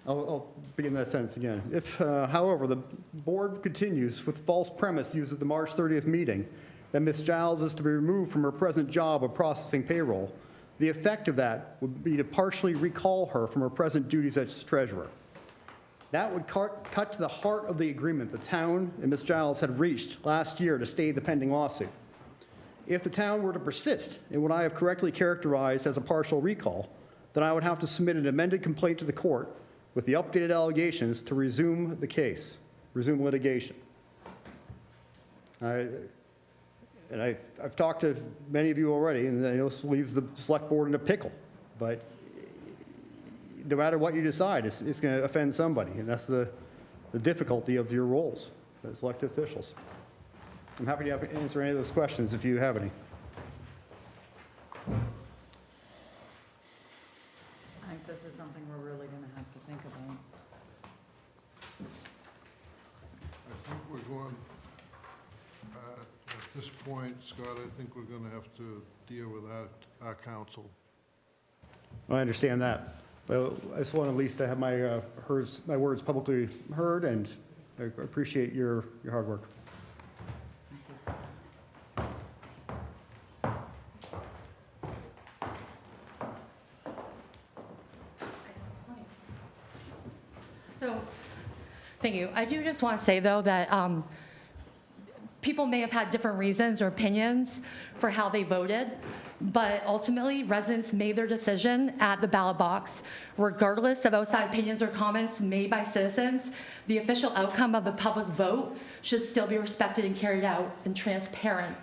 I'll begin that sentence again. If, however, the board continues with false premise used at the March 30th meeting that Ms. Giles is to be removed from her present job of processing payroll, the effect of that would be to partially recall her from her present duties as treasurer. That would cut to the heart of the agreement the town and Ms. Giles had reached last year to stay the pending lawsuit. If the town were to persist in what I have correctly characterized as a partial recall, then I would have to submit an amended complaint to the court with the updated allegations to resume the case, resume litigation. I've talked to many of you already, and I know this leaves the Select Board in a pickle, but no matter what you decide, it's going to offend somebody, and that's the difficulty of your roles as elected officials. I'm happy to answer any of those questions if you have any. I think this is something we're really going to have to think about. I think we're going, at this point, Scott, I think we're going to have to deal with our counsel. I understand that. But I just want at least to have my words publicly heard, and I appreciate your hard work. So, thank you. I do just want to say, though, that people may have had different reasons or opinions for how they voted, but ultimately, residents made their decision at the ballot box. Regardless of outside opinions or comments made by citizens, the official outcome of the public vote should still be respected and carried out and transparent.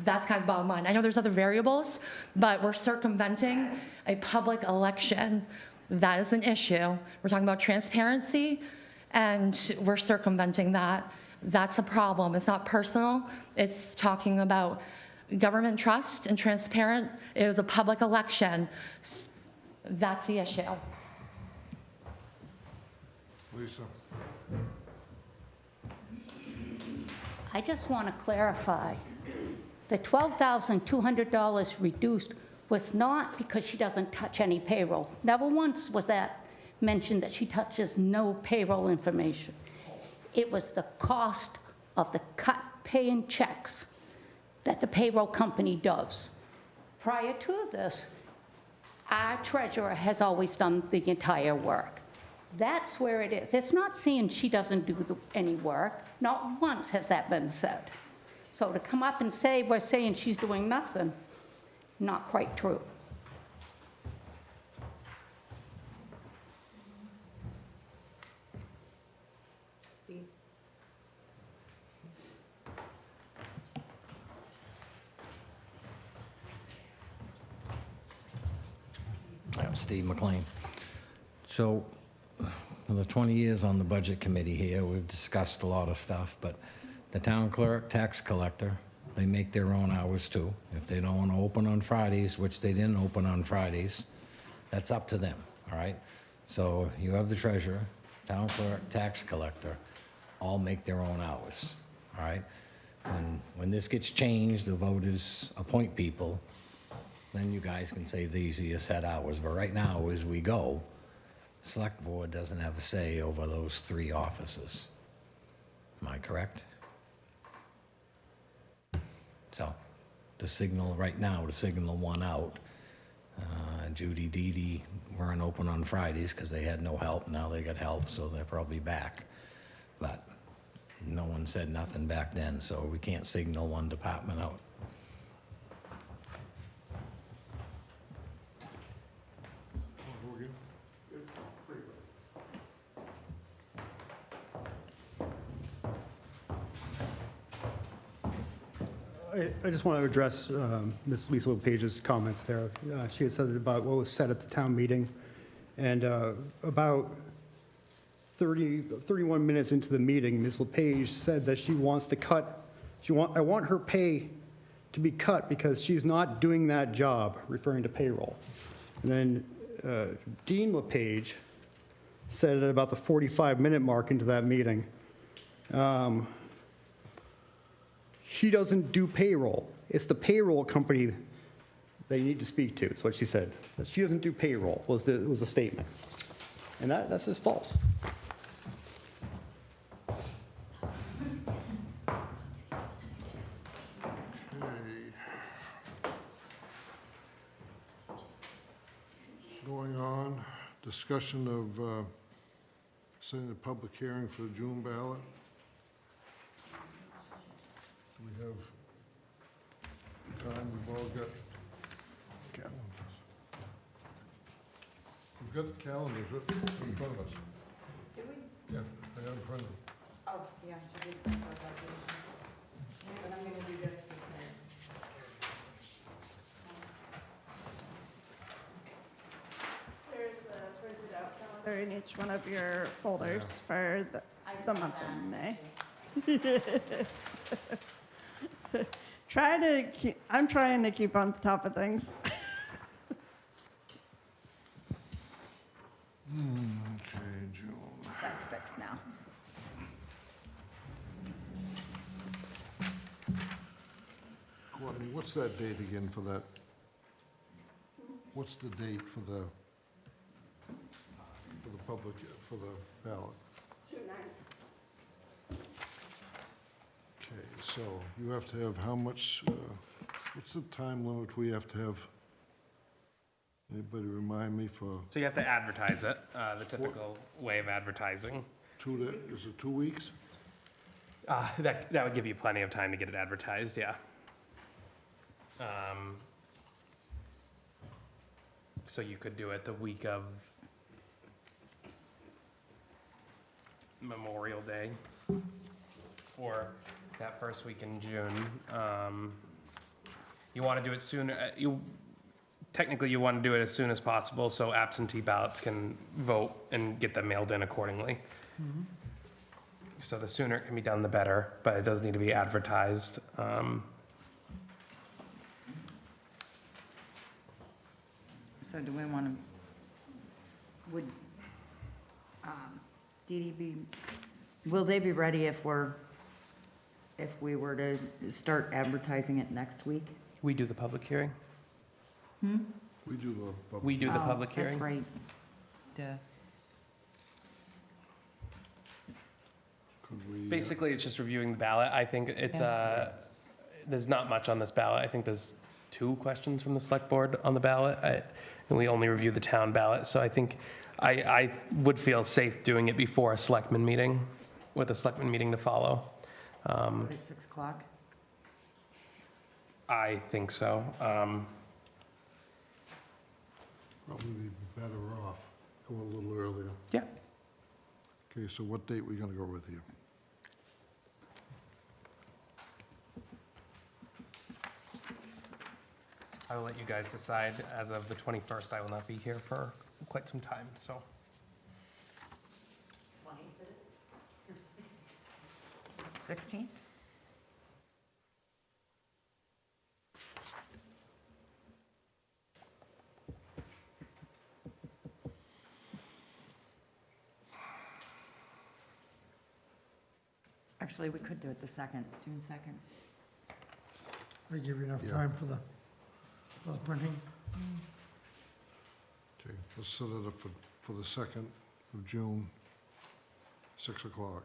That's kind of bottom line. I know there's other variables, but we're circumventing a public election. That is an issue. We're talking about transparency, and we're circumventing that. That's a problem. It's not personal. It's talking about government trust and transparent. It was a public election. That's the issue. Lisa? I just want to clarify. The $12,200 reduced was not because she doesn't touch any payroll. Never once was that mentioned that she touches no payroll information. It was the cost of the cut pay and checks that the payroll company does. Prior to this, our treasurer has always done the entire work. That's where it is. It's not saying she doesn't do any work. Not once has that been said. So to come up and say we're saying she's doing nothing, not quite true. Steve? I'm Steve McLean. So, for the 20 years on the budget committee here, we've discussed a lot of stuff, but the town clerk, tax collector, they make their own hours too. If they don't want to open on Fridays, which they didn't open on Fridays, that's up to them, all right? So you have the treasurer, town clerk, tax collector, all make their own hours, all right? And when this gets changed, the voters appoint people, then you guys can say these are your set hours. But right now, as we go, Select Board doesn't have a say over those 3 offices. Am I correct? So, the signal right now, to signal one out, Judy, Dee Dee weren't open on Fridays because they had no help. Now they got help, so they're probably back. But no one said nothing back then, so we can't signal one department out. I just want to address Ms. Lisa LePage's comments there. She had said about what was said at the town meeting, and about 31 minutes into the meeting, Ms. LePage said that she wants to cut, I want her pay to be cut because she's not doing that job, referring to payroll. And then Dean LePage said at about the 45-minute mark into that meeting, she doesn't do payroll. It's the payroll company they need to speak to, is what she said. That she doesn't do payroll was the statement. And that's just false. Going on, discussion of setting a public hearing for the June ballot. We have time, we've all got calendars. We've got the calendars in front of us. Do we? Yeah, they are in front of us. Oh, yeah, she did. But I'm gonna do this because. There's a printed out calendar in each one of your folders for the month of May. I'm trying to keep on top of things. Okay, June. That's fixed now. Courtney, what's that date again for that? What's the date for the public, for the ballot? June 9th. Okay, so you have to have how much, what's the time limit we have to have? Anybody remind me for So you have to advertise it, the typical way of advertising. 2 days, is it 2 weeks? That would give you plenty of time to get it advertised, yeah. So you could do it the week of Memorial Day, or that first week in June. You want to do it soon, technically you want to do it as soon as possible, so absentee ballots can vote and get them mailed in accordingly. So the sooner it can be done, the better, but it does need to be advertised. So do we want to, would Dee Dee be, will they be ready if we were to start advertising it next week? We do the public hearing? We do the public. We do the public hearing? That's right. Duh. Could we, Basically, it's just reviewing the ballot. I think it's, there's not much on this ballot. I think there's 2 questions from the select board on the ballot. And we only review the town ballot, so I think I would feel safe doing it before a selectman meeting, with a selectman meeting to follow. At 6 o'clock? I think so. probably be better off going a little earlier. Yeah. Okay, so what date we gonna go with here? I will let you guys decide. As of the 21st, I will not be here for quite some time, so. 16th? Actually, we could do it the 2nd, June 2nd. They give you enough Yeah. time for the printing? Okay, let's set it up for the 2nd of June, 6 o'clock.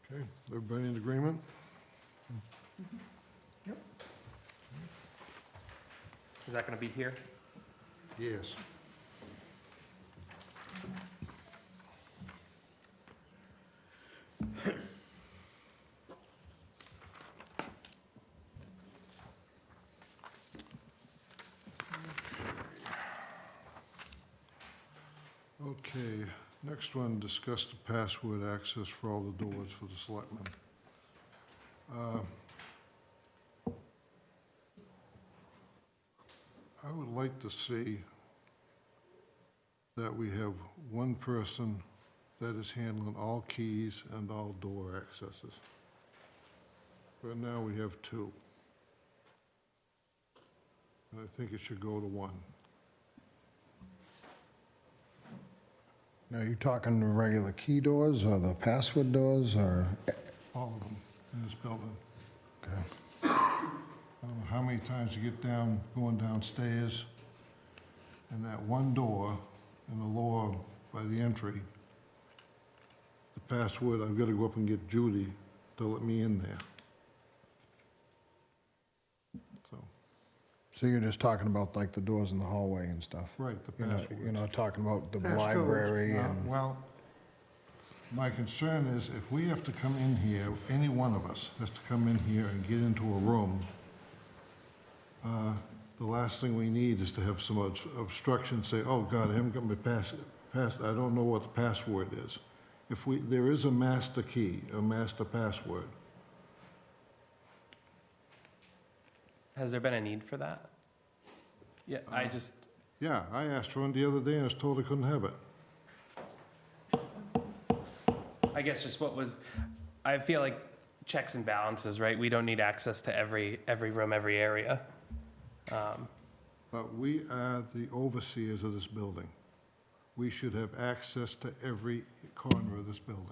Okay, everybody in agreement? Yep. Is that going to be here? Yes. Next one, discuss the password access for all the doors for the selectmen. I would like to see that we have one person that is handling all keys and all door accesses. Right now, we have two. And I think it should go to one. Now, you talking the regular key doors or the password doors or? All of them in this building. Okay. I don't know how many times you get down, going downstairs, and that one door in the lower by the entry, the password, I've got to go up and get Judy to let me in there. So you're just talking about like the doors in the hallway and stuff? Right, the You're not- passwords. You're not talking about the Passcodes. library and? Well, my concern is if we have to come in here, any one of us has to come in here and get into a room, the last thing we need is to have some obstruction, say, oh, God, I haven't got my I don't know what the password is. There is a master key, a master password. Has there been a need for that? Yeah, Yeah, I asked for one the other day and I was told I couldn't have it. I guess just I feel like checks and balances, right? We don't need access to every room, every area. But we are the overseers of this building. We should have access to every corner of this building.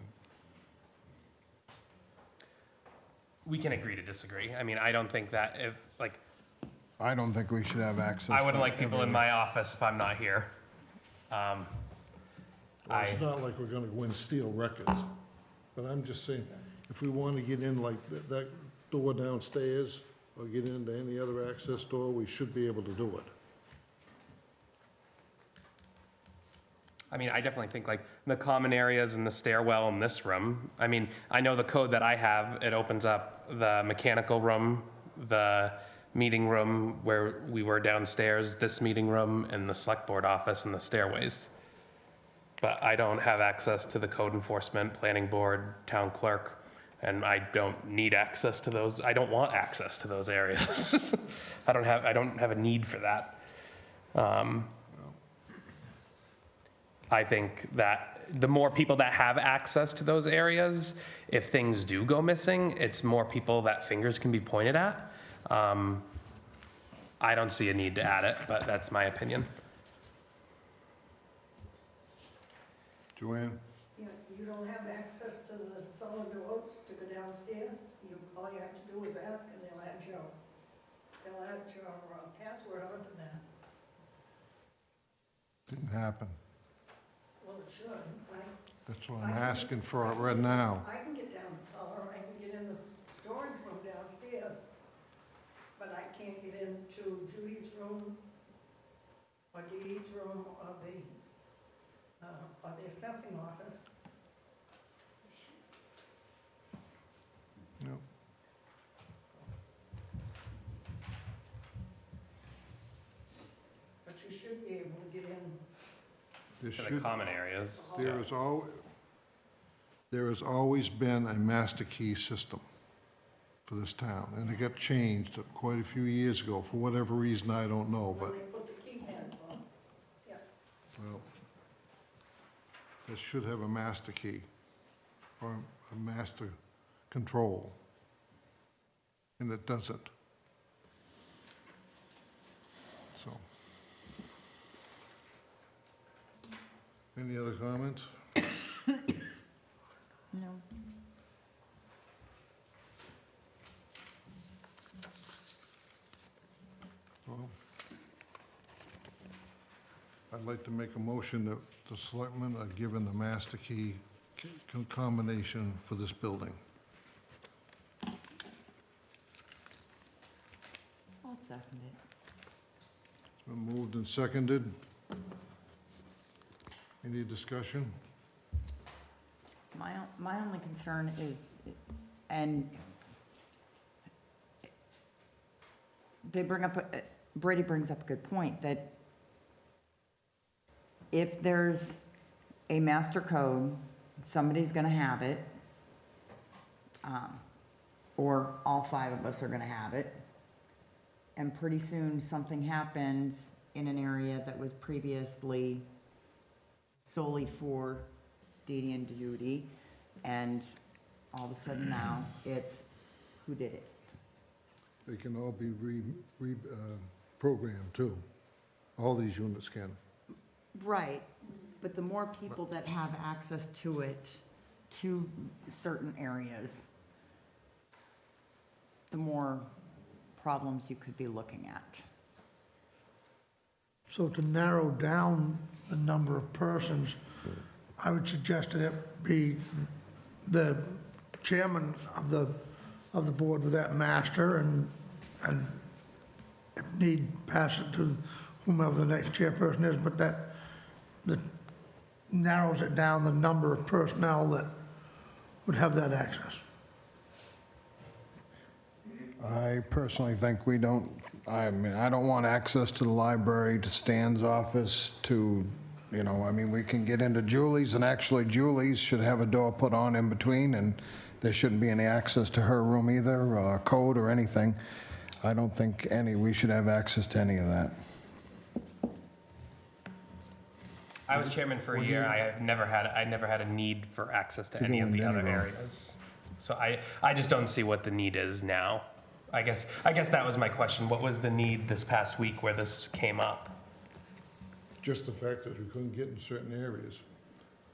We can agree to disagree. I mean, I don't think that I don't think we should have access. I wouldn't to like people in every- my office if I'm not here. Well, it's not like we're gonna go and steal records, but I'm just saying, if we want to get in like that door downstairs, or get into any other access door, we should be able to do it. I mean, I definitely think like the common areas and the stairwell in this room. I mean, I know the code that I have, it opens up the mechanical room, the meeting room where we were downstairs, this meeting room, and the select board office and the stairways. But I don't have access to the code enforcement, planning board, town clerk, and I don't need access to those. I don't want access to those areas. I don't have a need for that. I think that the more people that have access to those areas, if things do go missing, it's more people that fingers can be pointed at. I don't see a need to add it, but that's my opinion. Joanne? You don't have access to the cellar doors to go downstairs? All you have to do is ask and they'll add your password onto that. Didn't happen. Well, it should. That's what I'm asking for right now. I can get down the cellar, I can get in the storage room downstairs, but I can't get into Judy's room or Dee Dee's room or the assessing office. No. But you should be able to get in. To the common areas. There has always been a master key system for this town, and it got changed quite a few years ago, for whatever reason, I don't know, but, When they put the keypads on. Yeah. well, it should have a master key, or a master control, and it doesn't. So. Any other comments? No. Well, I'd like to make a motion that the selectmen are given the master key combination for this building. I'll second it. It's been moved and seconded. Any discussion? My only concern is, and Brady brings up a good point, that if there's a master code, somebody's gonna have it, or all 5 of us are gonna have it. And pretty soon, something happens in an area that was previously solely for Dee Dee and Judy, and all of a sudden now, it's who did it? They can all be programmed too. All these units can. Right, but the more people that have access to it, to certain areas, the more problems you could be looking at. So to narrow down the number of persons, I would suggest that it be the chairman of the board with that master, and if need, pass it to whomever the next chairperson is, but that narrows it down the number of personnel that would have that access. I personally think we don't, I mean, I don't want access to the library, to Stan's office, to, you know, I mean, we can get into Julie's, and actually Julie's should have a door put on in between, and there shouldn't be any access to her room either, code or anything. I don't think we should have access to any of that. I was chairman for a year. I never had a need for access to any of the other areas. So I just don't see what the need is now. I guess that was my question. What was the need this past week where this came up? Just the fact that we couldn't get in certain areas.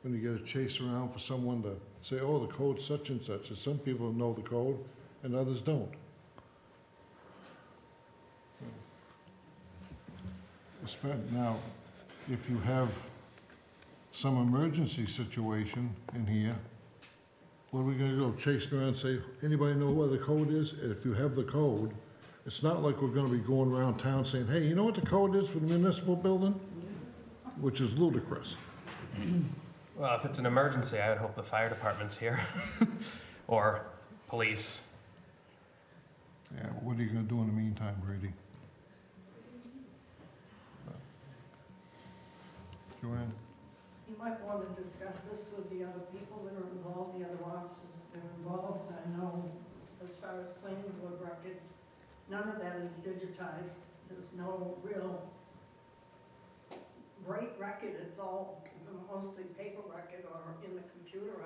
When you get a chase around for someone to say, oh, the code's such and such, and some people know the code and others don't. Now, if you have some emergency situation in here, what are we gonna go, chasing around and say, anybody know where the code is? If you have the code, it's not like we're gonna be going around town saying, hey, you know what the code is for the municipal building? Which is ludicrous. Well, if it's an emergency, I would hope the fire department's here, or police. Yeah, what are you gonna do in the meantime, Brady? Joanne? You might want to discuss this with the other people that are involved, the other offices that are involved. I know as far as planning board records, none of that is digitized. There's no real great record. It's all mostly paper record or in the computer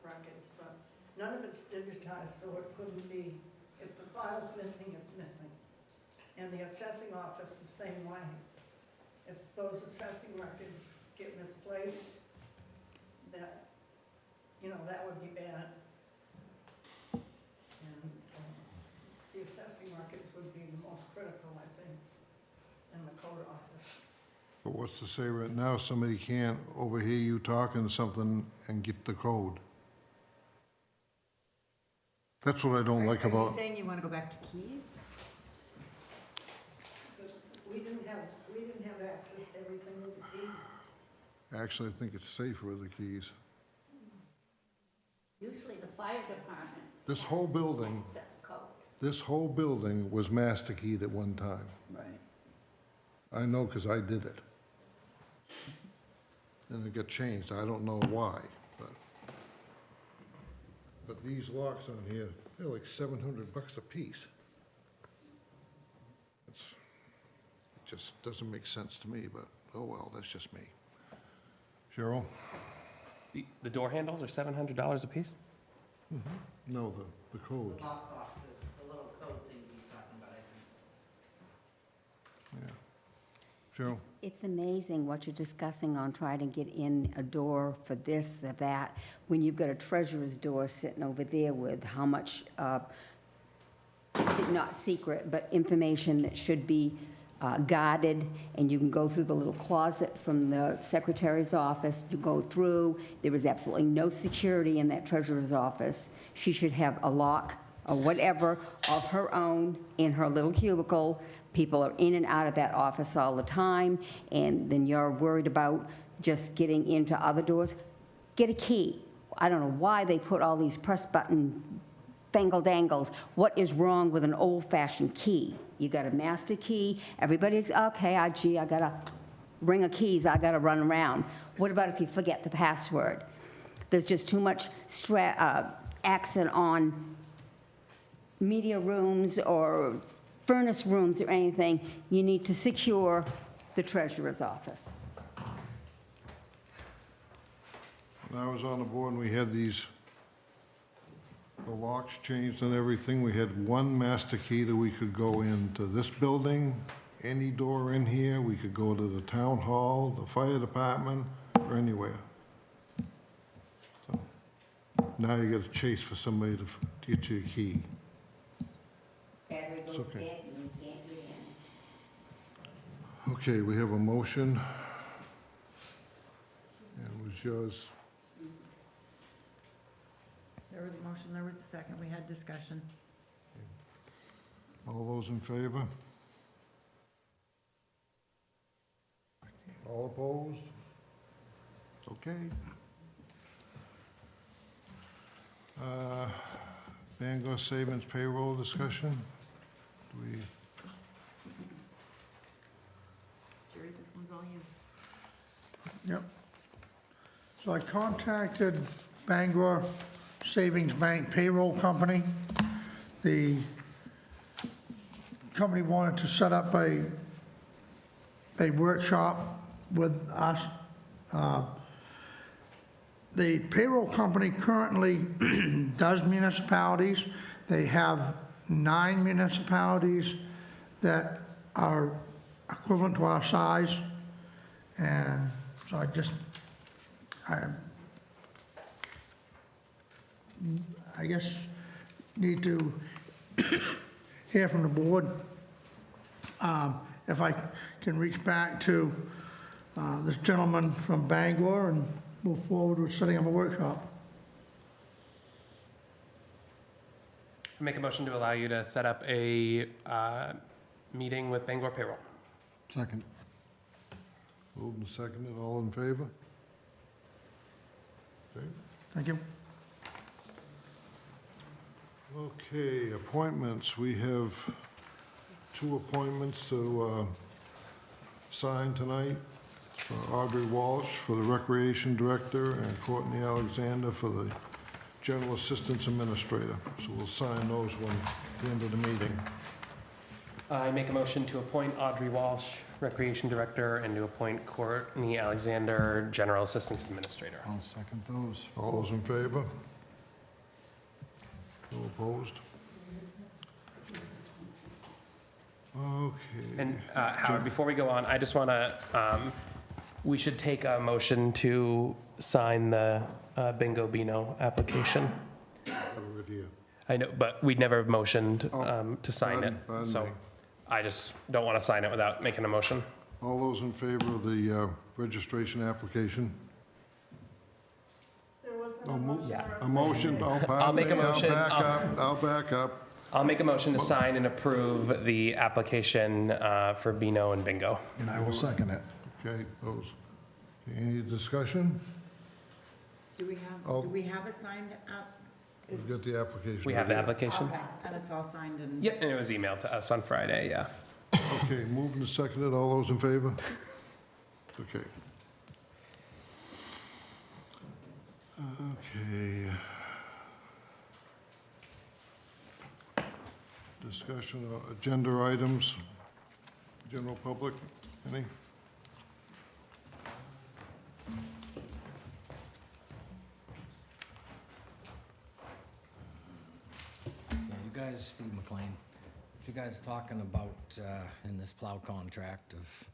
records, but none of it's digitized, so it couldn't be. If the file's missing, it's missing. And the assessing office the same way. If those assessing records get misplaced, that, you know, that would be bad. And the assessing records would be the most critical, I think, in the code office. But what's to say right now, somebody can't overhear you talking something and get the code? That's what I don't like about. Are you saying you want to go back to keys? We didn't have access to everything with the keys. Actually, I think it's safer with the keys. Usually the fire department. This whole building, Access code. this whole building was master keyed at one time. Right. I know because I did it. And it got changed. I don't know why, but these locks on here, they're like $700 a piece. It just doesn't make sense to me, but oh well, that's just me. Cheryl? The door handles are $700 a piece? No, the code. Lock boxes, the little code things he's talking about, I think. Yeah. Cheryl? It's amazing what you're discussing on trying to get in a door for this or that, when you've got a treasurer's door sitting over there with how much, not secret, but information that should be guarded, and you can go through the little closet from the secretary's office. You go through, there is absolutely no security in that treasurer's office. She should have a lock or whatever of her own in her little cubicle. People are in and out of that office all the time, and then you're worried about just getting into other doors. Get a key. I don't know why they put all these press button fangle-dangles. What is wrong with an old-fashioned key? You got a master key. Everybody's, okay, gee, I got a ring of keys. I got to run around. What about if you forget the password? There's just too much accent on media rooms or furnace rooms or anything. You need to secure the treasurer's office. When I was on the board and we had the locks changed and everything, we had one master key that we could go into this building, any door in here, we could go to the town hall, the fire department, or anywhere. So now you gotta chase for somebody to get you a key. Battery goes okay. dead and you can't get in. Okay, we have a motion. And it was yours. There was a motion, there was a second, we had discussion. All those in favor? All opposed? Okay. Bangor Savings Payroll discussion? Do we, Jerry, this one's all you. Yep. So I contacted Bangor Savings Bank Payroll Company. The company wanted to set up a workshop with us. The payroll company currently does municipalities. They have 9 municipalities that are equivalent to our size. And so I guess need to hear from the board. If I can reach back to this gentleman from Bangor and move forward with setting up a workshop. Make a motion to allow you to set up a meeting with Bangor Payroll. Second. moved and seconded, all in favor? Okay. Thank you. Okay, appointments. We have 2 appointments to sign tonight. For Audrey Walsh for the Recreation Director and Courtney Alexander for the General Assistance Administrator. So we'll sign those when at the end of the meeting. I make a motion to appoint Audrey Walsh, Recreation Director, and to appoint Courtney Alexander, General Assistance Administrator. I'll second those. All those in favor? No opposed? Okay. And Howard, before we go on, I just want to, we should take a motion to sign the Bingo Bino application. Over here. I know, but we never motioned Oh, to sign it, pardon so me. I just don't want to sign it without making a motion. All those in favor of the registration application? There wasn't Oh, a mo- motion Yeah. or A motion, oh, I'll pardon make a me, motion. I'll back up. I'll make a motion to sign and approve the application for Bino and Bingo. And I will second it. Okay, those, any discussion? Do we Oh. have a signed app? We've got the application. We have the right application. Okay, and it's all signed and. Yeah, and it was emailed to us on Friday, yeah. here. Okay, moving and seconded, all those in favor? Okay. Okay. Discussion of agenda items. General public, any? Yeah, you guys, Steve McLean, what you guys talking about in this plow contract of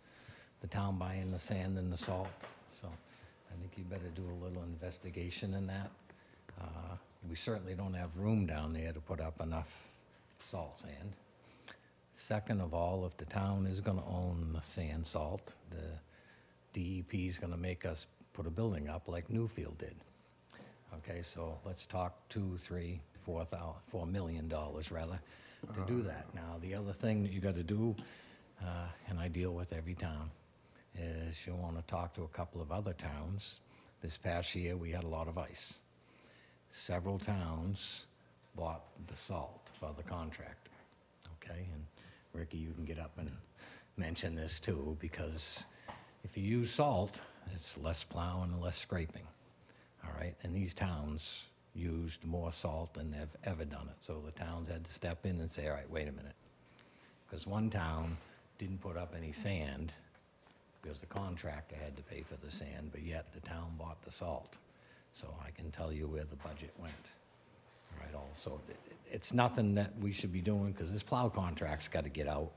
the town buying the sand and the salt? So I think you better do a little investigation in that. We certainly don't have room down there to put up enough salt sand. Second of all, if the town is gonna own the sand salt, the DEP is gonna make us put a building up like Newfield did. Okay, so let's talk $4 million rather, to do that. Now, the other thing that you gotta do, and I deal with every town, is you'll wanna talk to a couple of other towns. This past year, we had a lot of ice. Several towns bought the salt for the contractor, okay? And Ricky, you can get up and mention this too, because If you use salt, it's less plowing and less scraping, all right? And these towns used more salt than they've ever done it. So the towns had to step in and say, all right, wait a minute. Because one town didn't put up any sand because the contractor had to pay for the sand, but yet the town bought the salt. So I can tell you where the budget went. All right, also, it's nothing that we should be doing because this plow contract's got to get out.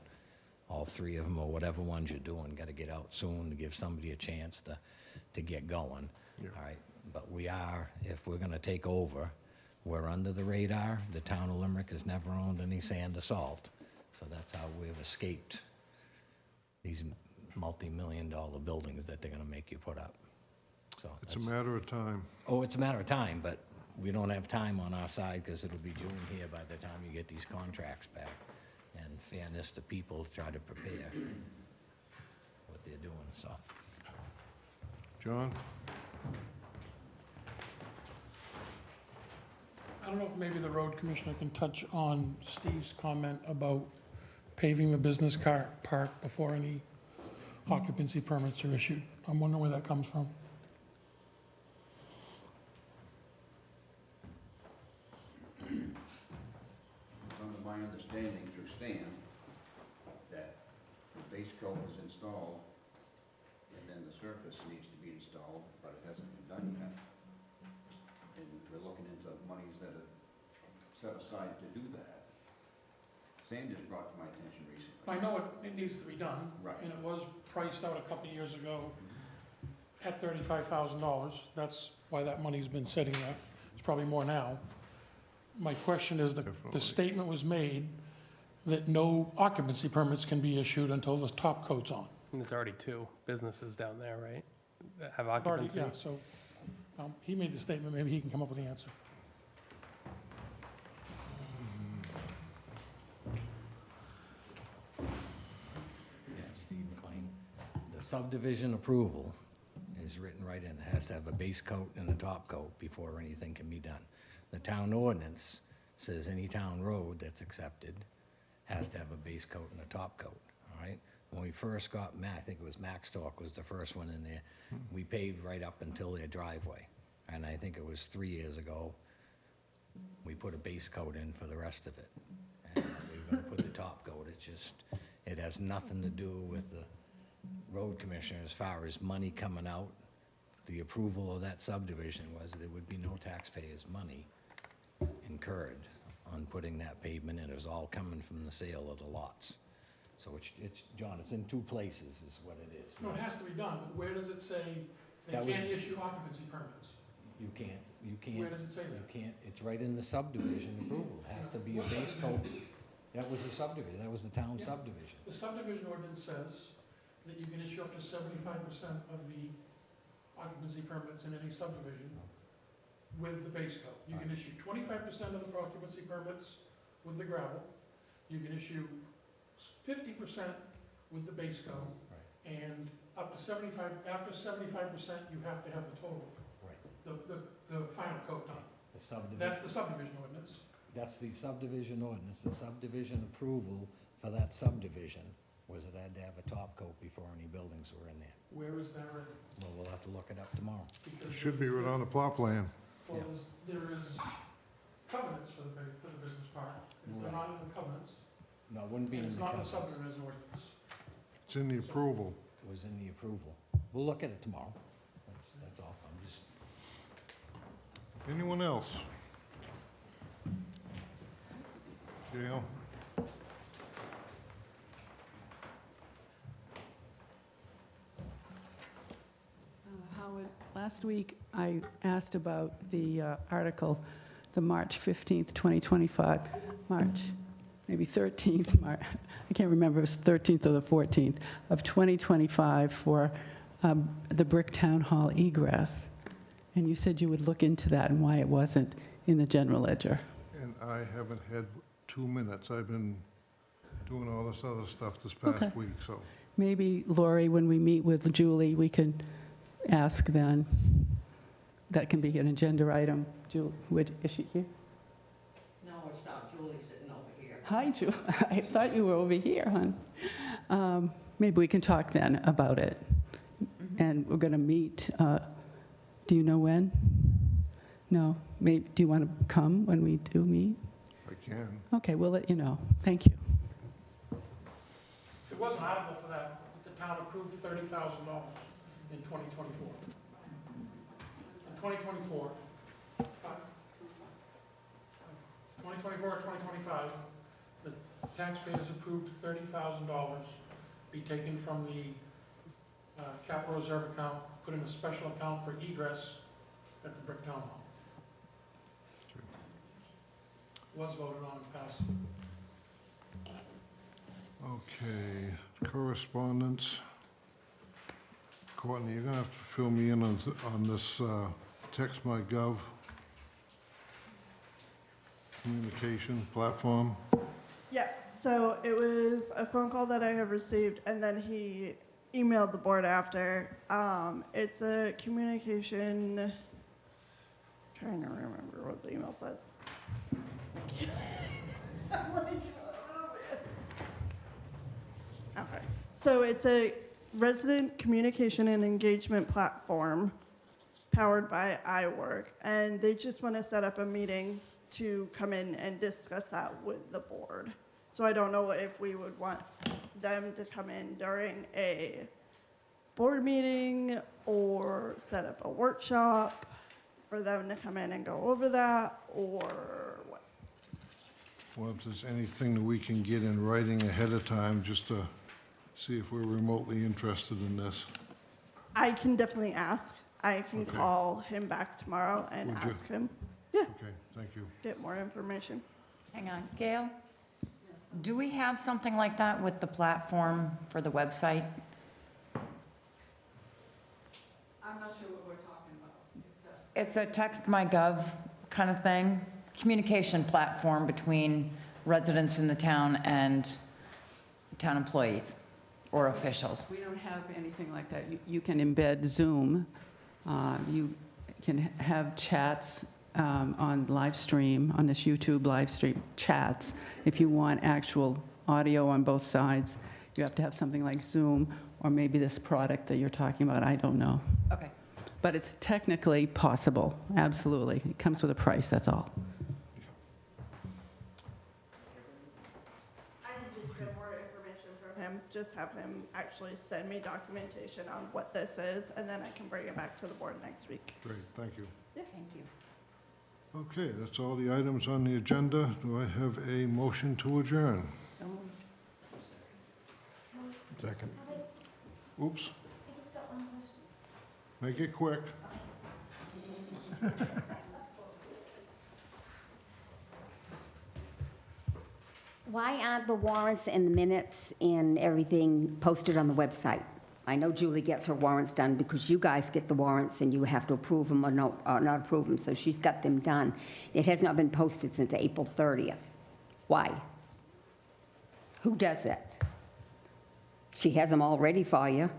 All three of them, or whatever ones you're doing, got to get out soon to give somebody a chance to get going. All right, but we are, if we're going to take over, we're under the radar. The town of Limerick has never owned any sand or salt. So that's how we've escaped these multi-million-dollar buildings that they're going to make you put up. So It's a matter of time. Oh, it's a matter of time, but we don't have time on our side because it'll be June here by the time you get these contracts back. And fairness to people, try to prepare what they're doing, so. John? I don't know if maybe the road commissioner can touch on Steve's comment about paving the business park before any occupancy permits are issued. I'm wondering where that comes from. It's under my understanding through Stan that the base coat is installed and then the surface needs to be installed, but it hasn't been done yet. And we're looking into monies that are set aside to do that. Sand just brought to my attention recently. I know it needs to be done. Right. And it was priced out a couple of years ago at $35,000. That's why that money's been sitting there. It's probably more now. My question is, the statement was made that no occupancy permits can be issued until the top coat's on. And there's already 2 businesses down there, right, that have Already, occupancy? yeah, so he made the statement, maybe he can come up with the answer. Yeah, Steve McLean. The subdivision approval is written right in. It has to have a base coat and a top coat before anything can be done. The town ordinance says any town road that's accepted has to have a base coat and a top coat, all right? When we first got I think it was Maxtalk was the first one in there, we paved right up until their driveway. And I think it was 3 years ago, we put a base coat in for the rest of it. And we were gonna put the top coat. It has nothing to do with the road commissioner as far as money coming out. The approval of that subdivision was there would be no taxpayers' money incurred on putting that pavement in. It was all coming from the sale of the lots. So John, it's in 2 places is what it is. No, it has to be done, but where does it say they That can't was- issue occupancy permits? You can't. Where does it say You that? can't, it's right in the subdivision approval. It has to be a What's base that? coat. That was the subdivision, that was the town Yeah. subdivision. The subdivision ordinance says that you can issue up to 75% of the occupancy permits in any subdivision with the base coat. You can issue 25% of the occupancy permits with the gravel. You can issue 50% with the base coat. And up to 75, after 75%, you have to have the total, Right. the final coat done. The subdivision. That's the subdivision ordinance. That's the subdivision ordinance. The subdivision approval for that subdivision was it had to have a top coat before any buildings were in there. Where is that written? Well, we'll have to look it up tomorrow. Because Should be right on the plot plan. Well, there is covenants for the business park. If they're not in the covenants, No, it wouldn't be and in it's the not in the covenants. subdivision ordinance. It's in the approval. It was in the approval. We'll look at it tomorrow. That's all. I'm just, Anyone else? Gail? Howard, last week I asked about the article, the March 15th, 2025, March, maybe 13th, I can't remember if it was 13th or the 14th, of 2025 for the Brick Town Hall egress. And you said you would look into that and why it wasn't in the general ledger. And I haven't had 2 minutes. I've been doing all this other stuff this past Okay. week, so. Maybe, Lori, when we meet with Julie, we can ask then. That can be an agenda item. Julie, is she here? No, it's not. Julie's sitting over here. Hi, Julie. I thought you were over here, hon. Maybe we can talk then about it. and we're going to meet, do you know when? No? Maybe, do you want to come when we do meet? I can. Okay, we'll let you know. Thank you. There was an article for that. The town approved $30,000 in 2024. In 2024, 2024 or 2025, the taxpayers approved $30,000 be taken from the capital reserve account, put in a special account for egress at the Brick Town Hall. Was voted on and passed. Okay, correspondence. Courtney, you're gonna have to fill me in on this TextMyGov communication platform. Yeah, so it was a phone call that I have received, and then he emailed the board after. It's a communication, trying to remember what the email says. I'm like, oh, man. Okay, so it's a resident communication and engagement platform powered by iWork, and they just want to set up a meeting to come in and discuss that with the board. So I don't know if we would want them to come in during a board meeting or set up a workshop for them to come in and go over that, or what? Well, if there's anything that we can get in writing ahead of time, just to see if we're remotely interested in this. I can definitely ask. I can Okay. call him back tomorrow and Would you? ask him. Yeah, Okay, thank you. get more information. Hang on, Gail? Do we have something like that with the platform for the website? I'm not sure what we're talking about. It's a TextMyGov kind of thing, communication platform between residents in the town and town employees or officials. We don't have anything like that. You can embed Zoom. You can have chats on live stream, on this YouTube live stream, chats. If you want actual audio on both sides, you have to have something like Zoom or maybe this product that you're talking about. I don't know. Okay. But it's technically possible, absolutely. It comes with a price, that's all. I can just get more information from him, just have him actually send me documentation on what this is, and then I can bring it back to the board next week. Great, thank you. Yeah. Thank you. Okay, that's all the items on the agenda. Do I have a motion to adjourn? So moved. Second. Oops. Make it quick. Why aren't the warrants and the minutes and everything posted on the website? I know Julie gets her warrants done because you guys get the warrants and you have to approve them or not approve them, so she's got them done. It has not been posted since April 30th. Why? Who does it? She has them all ready for you.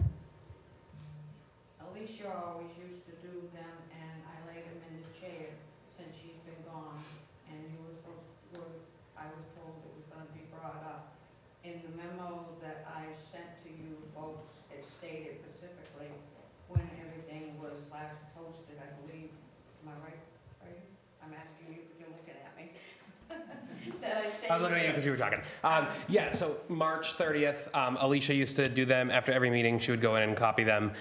Alicia always used to do them, and I laid them in the chair since she's been gone. And I was told it was gonna be brought up. In the memo that I sent to you folks, it stated specifically when everything was last posted, I believe. Am I right? I'm asking you, because you're looking at me. That I stated. I was looking at you because you were talking. Yeah, so March 30th, Alicia used to do them after every meeting. She would go in and copy them.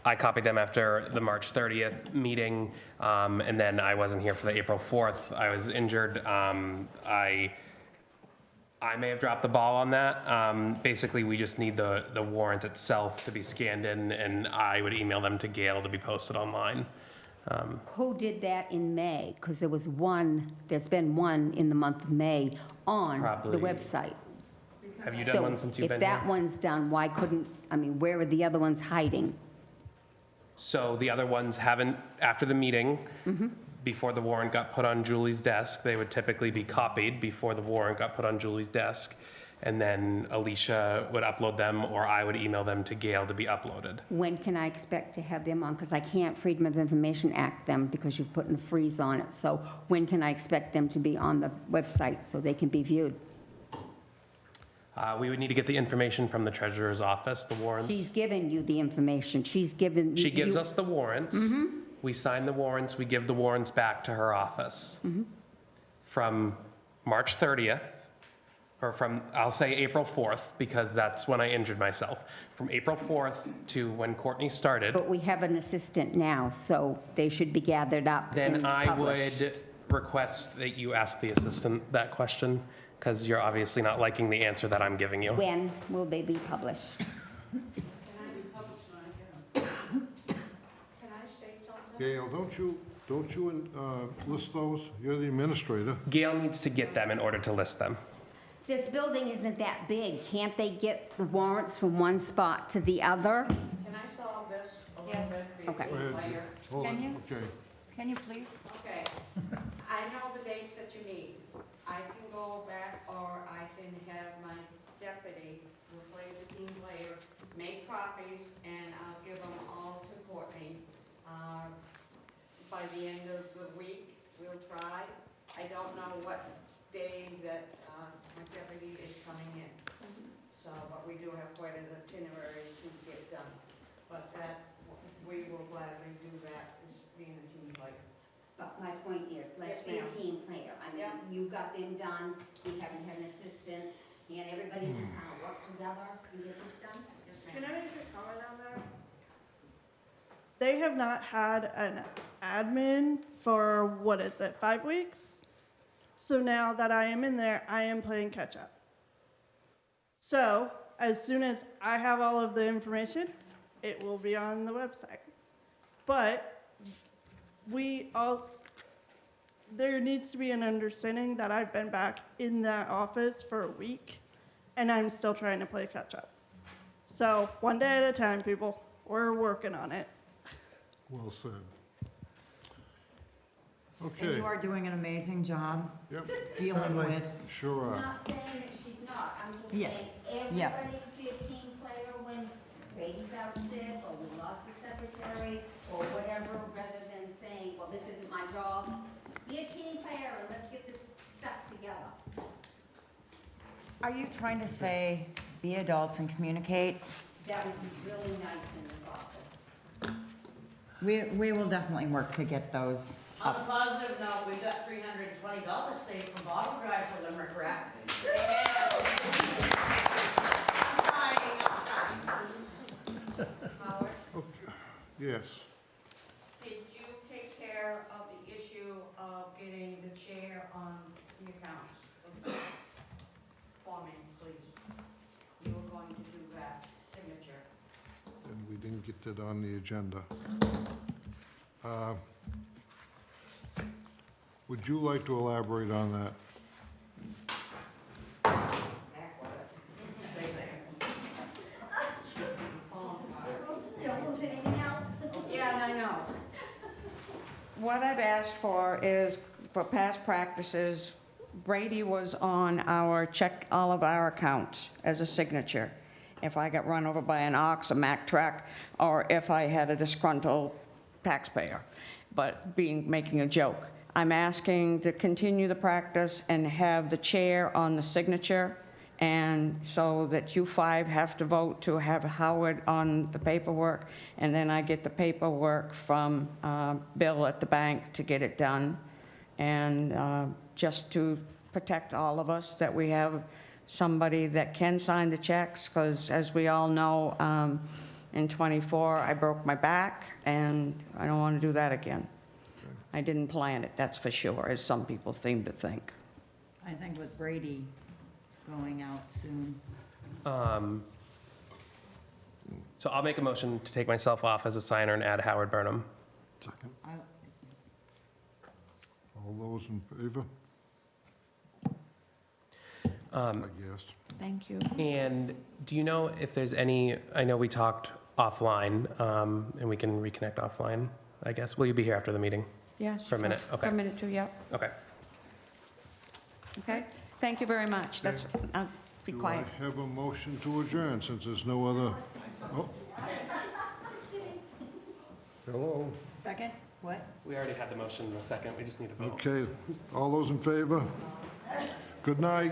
I copied them after the March 30th meeting, and then I wasn't here for the April 4th. I was injured. I may have dropped the ball on that. Basically, we just need the warrant itself to be scanned in, and I would email them to Gail to be posted online. Who did that in May? Because there's been one in the month of May on the Probably. website. Have you done one since you've been If here? that one's done, why where are the other ones hiding? So the other ones haven't, after the meeting, before the warrant got put on Julie's desk, they would typically be copied before the warrant got put on Julie's desk. And then Alicia would upload them, or I would email them to Gail to be uploaded. When can I expect to have them on? Because I can't Freedom of Information Act them because you've put a freeze on it. So when can I expect them to be on the website so they can be viewed? We would need to get the information from the treasurer's office, the warrants. She's given you the information. She's given. She gives you- us the warrants. We sign the warrants, we give the warrants back to her office. From March 30th, or from, I'll say April 4th, because that's when I injured myself. From April 4th to when Courtney started, But we have an assistant now, so they should be gathered up then and I published. would request that you ask the assistant that question, because you're obviously not liking the answer that I'm giving you. When will they be published? Can I be published when I get them? Can I state something? Gail, don't you list those? You're the administrator. Gail needs to get them in order to list them. This building isn't that big. Can't they get the warrants from one spot to the other? Can I solve this a little bit for Okay. you Go ahead. later? Hold Can it. you? Okay. Can you please? Okay. I know the dates that you need. I can go back, or I can have my deputy, who plays a team player, make copies, and I'll give them all to Courtney. By the end of the week, we'll try. I don't know what day that my deputy is coming in. So, but we do have quite an itinerary to get done. But that, we will gladly do that, as being a team player. But my point is, let's Yes, be a ma'am. team player. I mean, Yeah. you got them done, we haven't had an assistant, and everybody just kind of work together and get this done? Yes, Can ma'am. I make a comment on that? They have not had an admin for, what is it, 5 weeks? So now that I am in there, I am playing catch up. So as soon as I have all of the information, it will be on the website. But we also, there needs to be an understanding that I've been back in that office for a week and I'm still trying to play catch up. So one day at a time, people, we're working on it. Well said. And Okay. you are doing an amazing job Yep. dealing with, Sure I'm are. not saying that she's not, I'm just Yes. saying Yeah. everybody be a team player when Brady's out sick, or we lost the secretary, or whatever, rather than saying, well, this isn't my job. Be a team player and let's get this stuff together. are you trying to say, be adults and communicate? That would be really nice in this office. We will definitely work to get those On a up. positive note, we've got $320 saved from bottle drive for Limerick Rec. Howard, Okay. Yes. did you take care of the issue of getting the chair on the accounts? For me, please. You were going to do that signature. And we didn't get that on the agenda. Would you like to elaborate on that? Don't lose anything else? Yeah, I know. What I've asked for is, for past practices, Brady was on our, check all of our accounts as a signature. If I got run over by an ox, a Mack truck, or if I had a disgruntled taxpayer, but making a joke. I'm asking to continue the practice and have the chair on the signature, and so that you five have to vote to have Howard on the paperwork, and then I get the paperwork from Bill at the bank to get it done, and just to protect all of us, that we have somebody that can sign the checks, because as we all know, in '24, I broke my back, and I don't want to do that again. I didn't plan it, that's for sure, as some people seem to think. I think with Brady going out soon. So I'll make a motion to take myself off as a signer and add Howard Burnham. Second. I- All those in favor? I guess. Thank you. And do you know if there's any, I know we talked offline, and we can reconnect offline, I guess. Will you be here after the meeting? Yes. For a minute, okay. For a minute too, yep. Okay. Okay, thank you very much. That's, I'll be quiet. Do I have a motion to adjourn, since there's no other? Oh. Hello? Second? What? We already had the motion in a second, we just need to vote. Okay, all those in favor? Good night.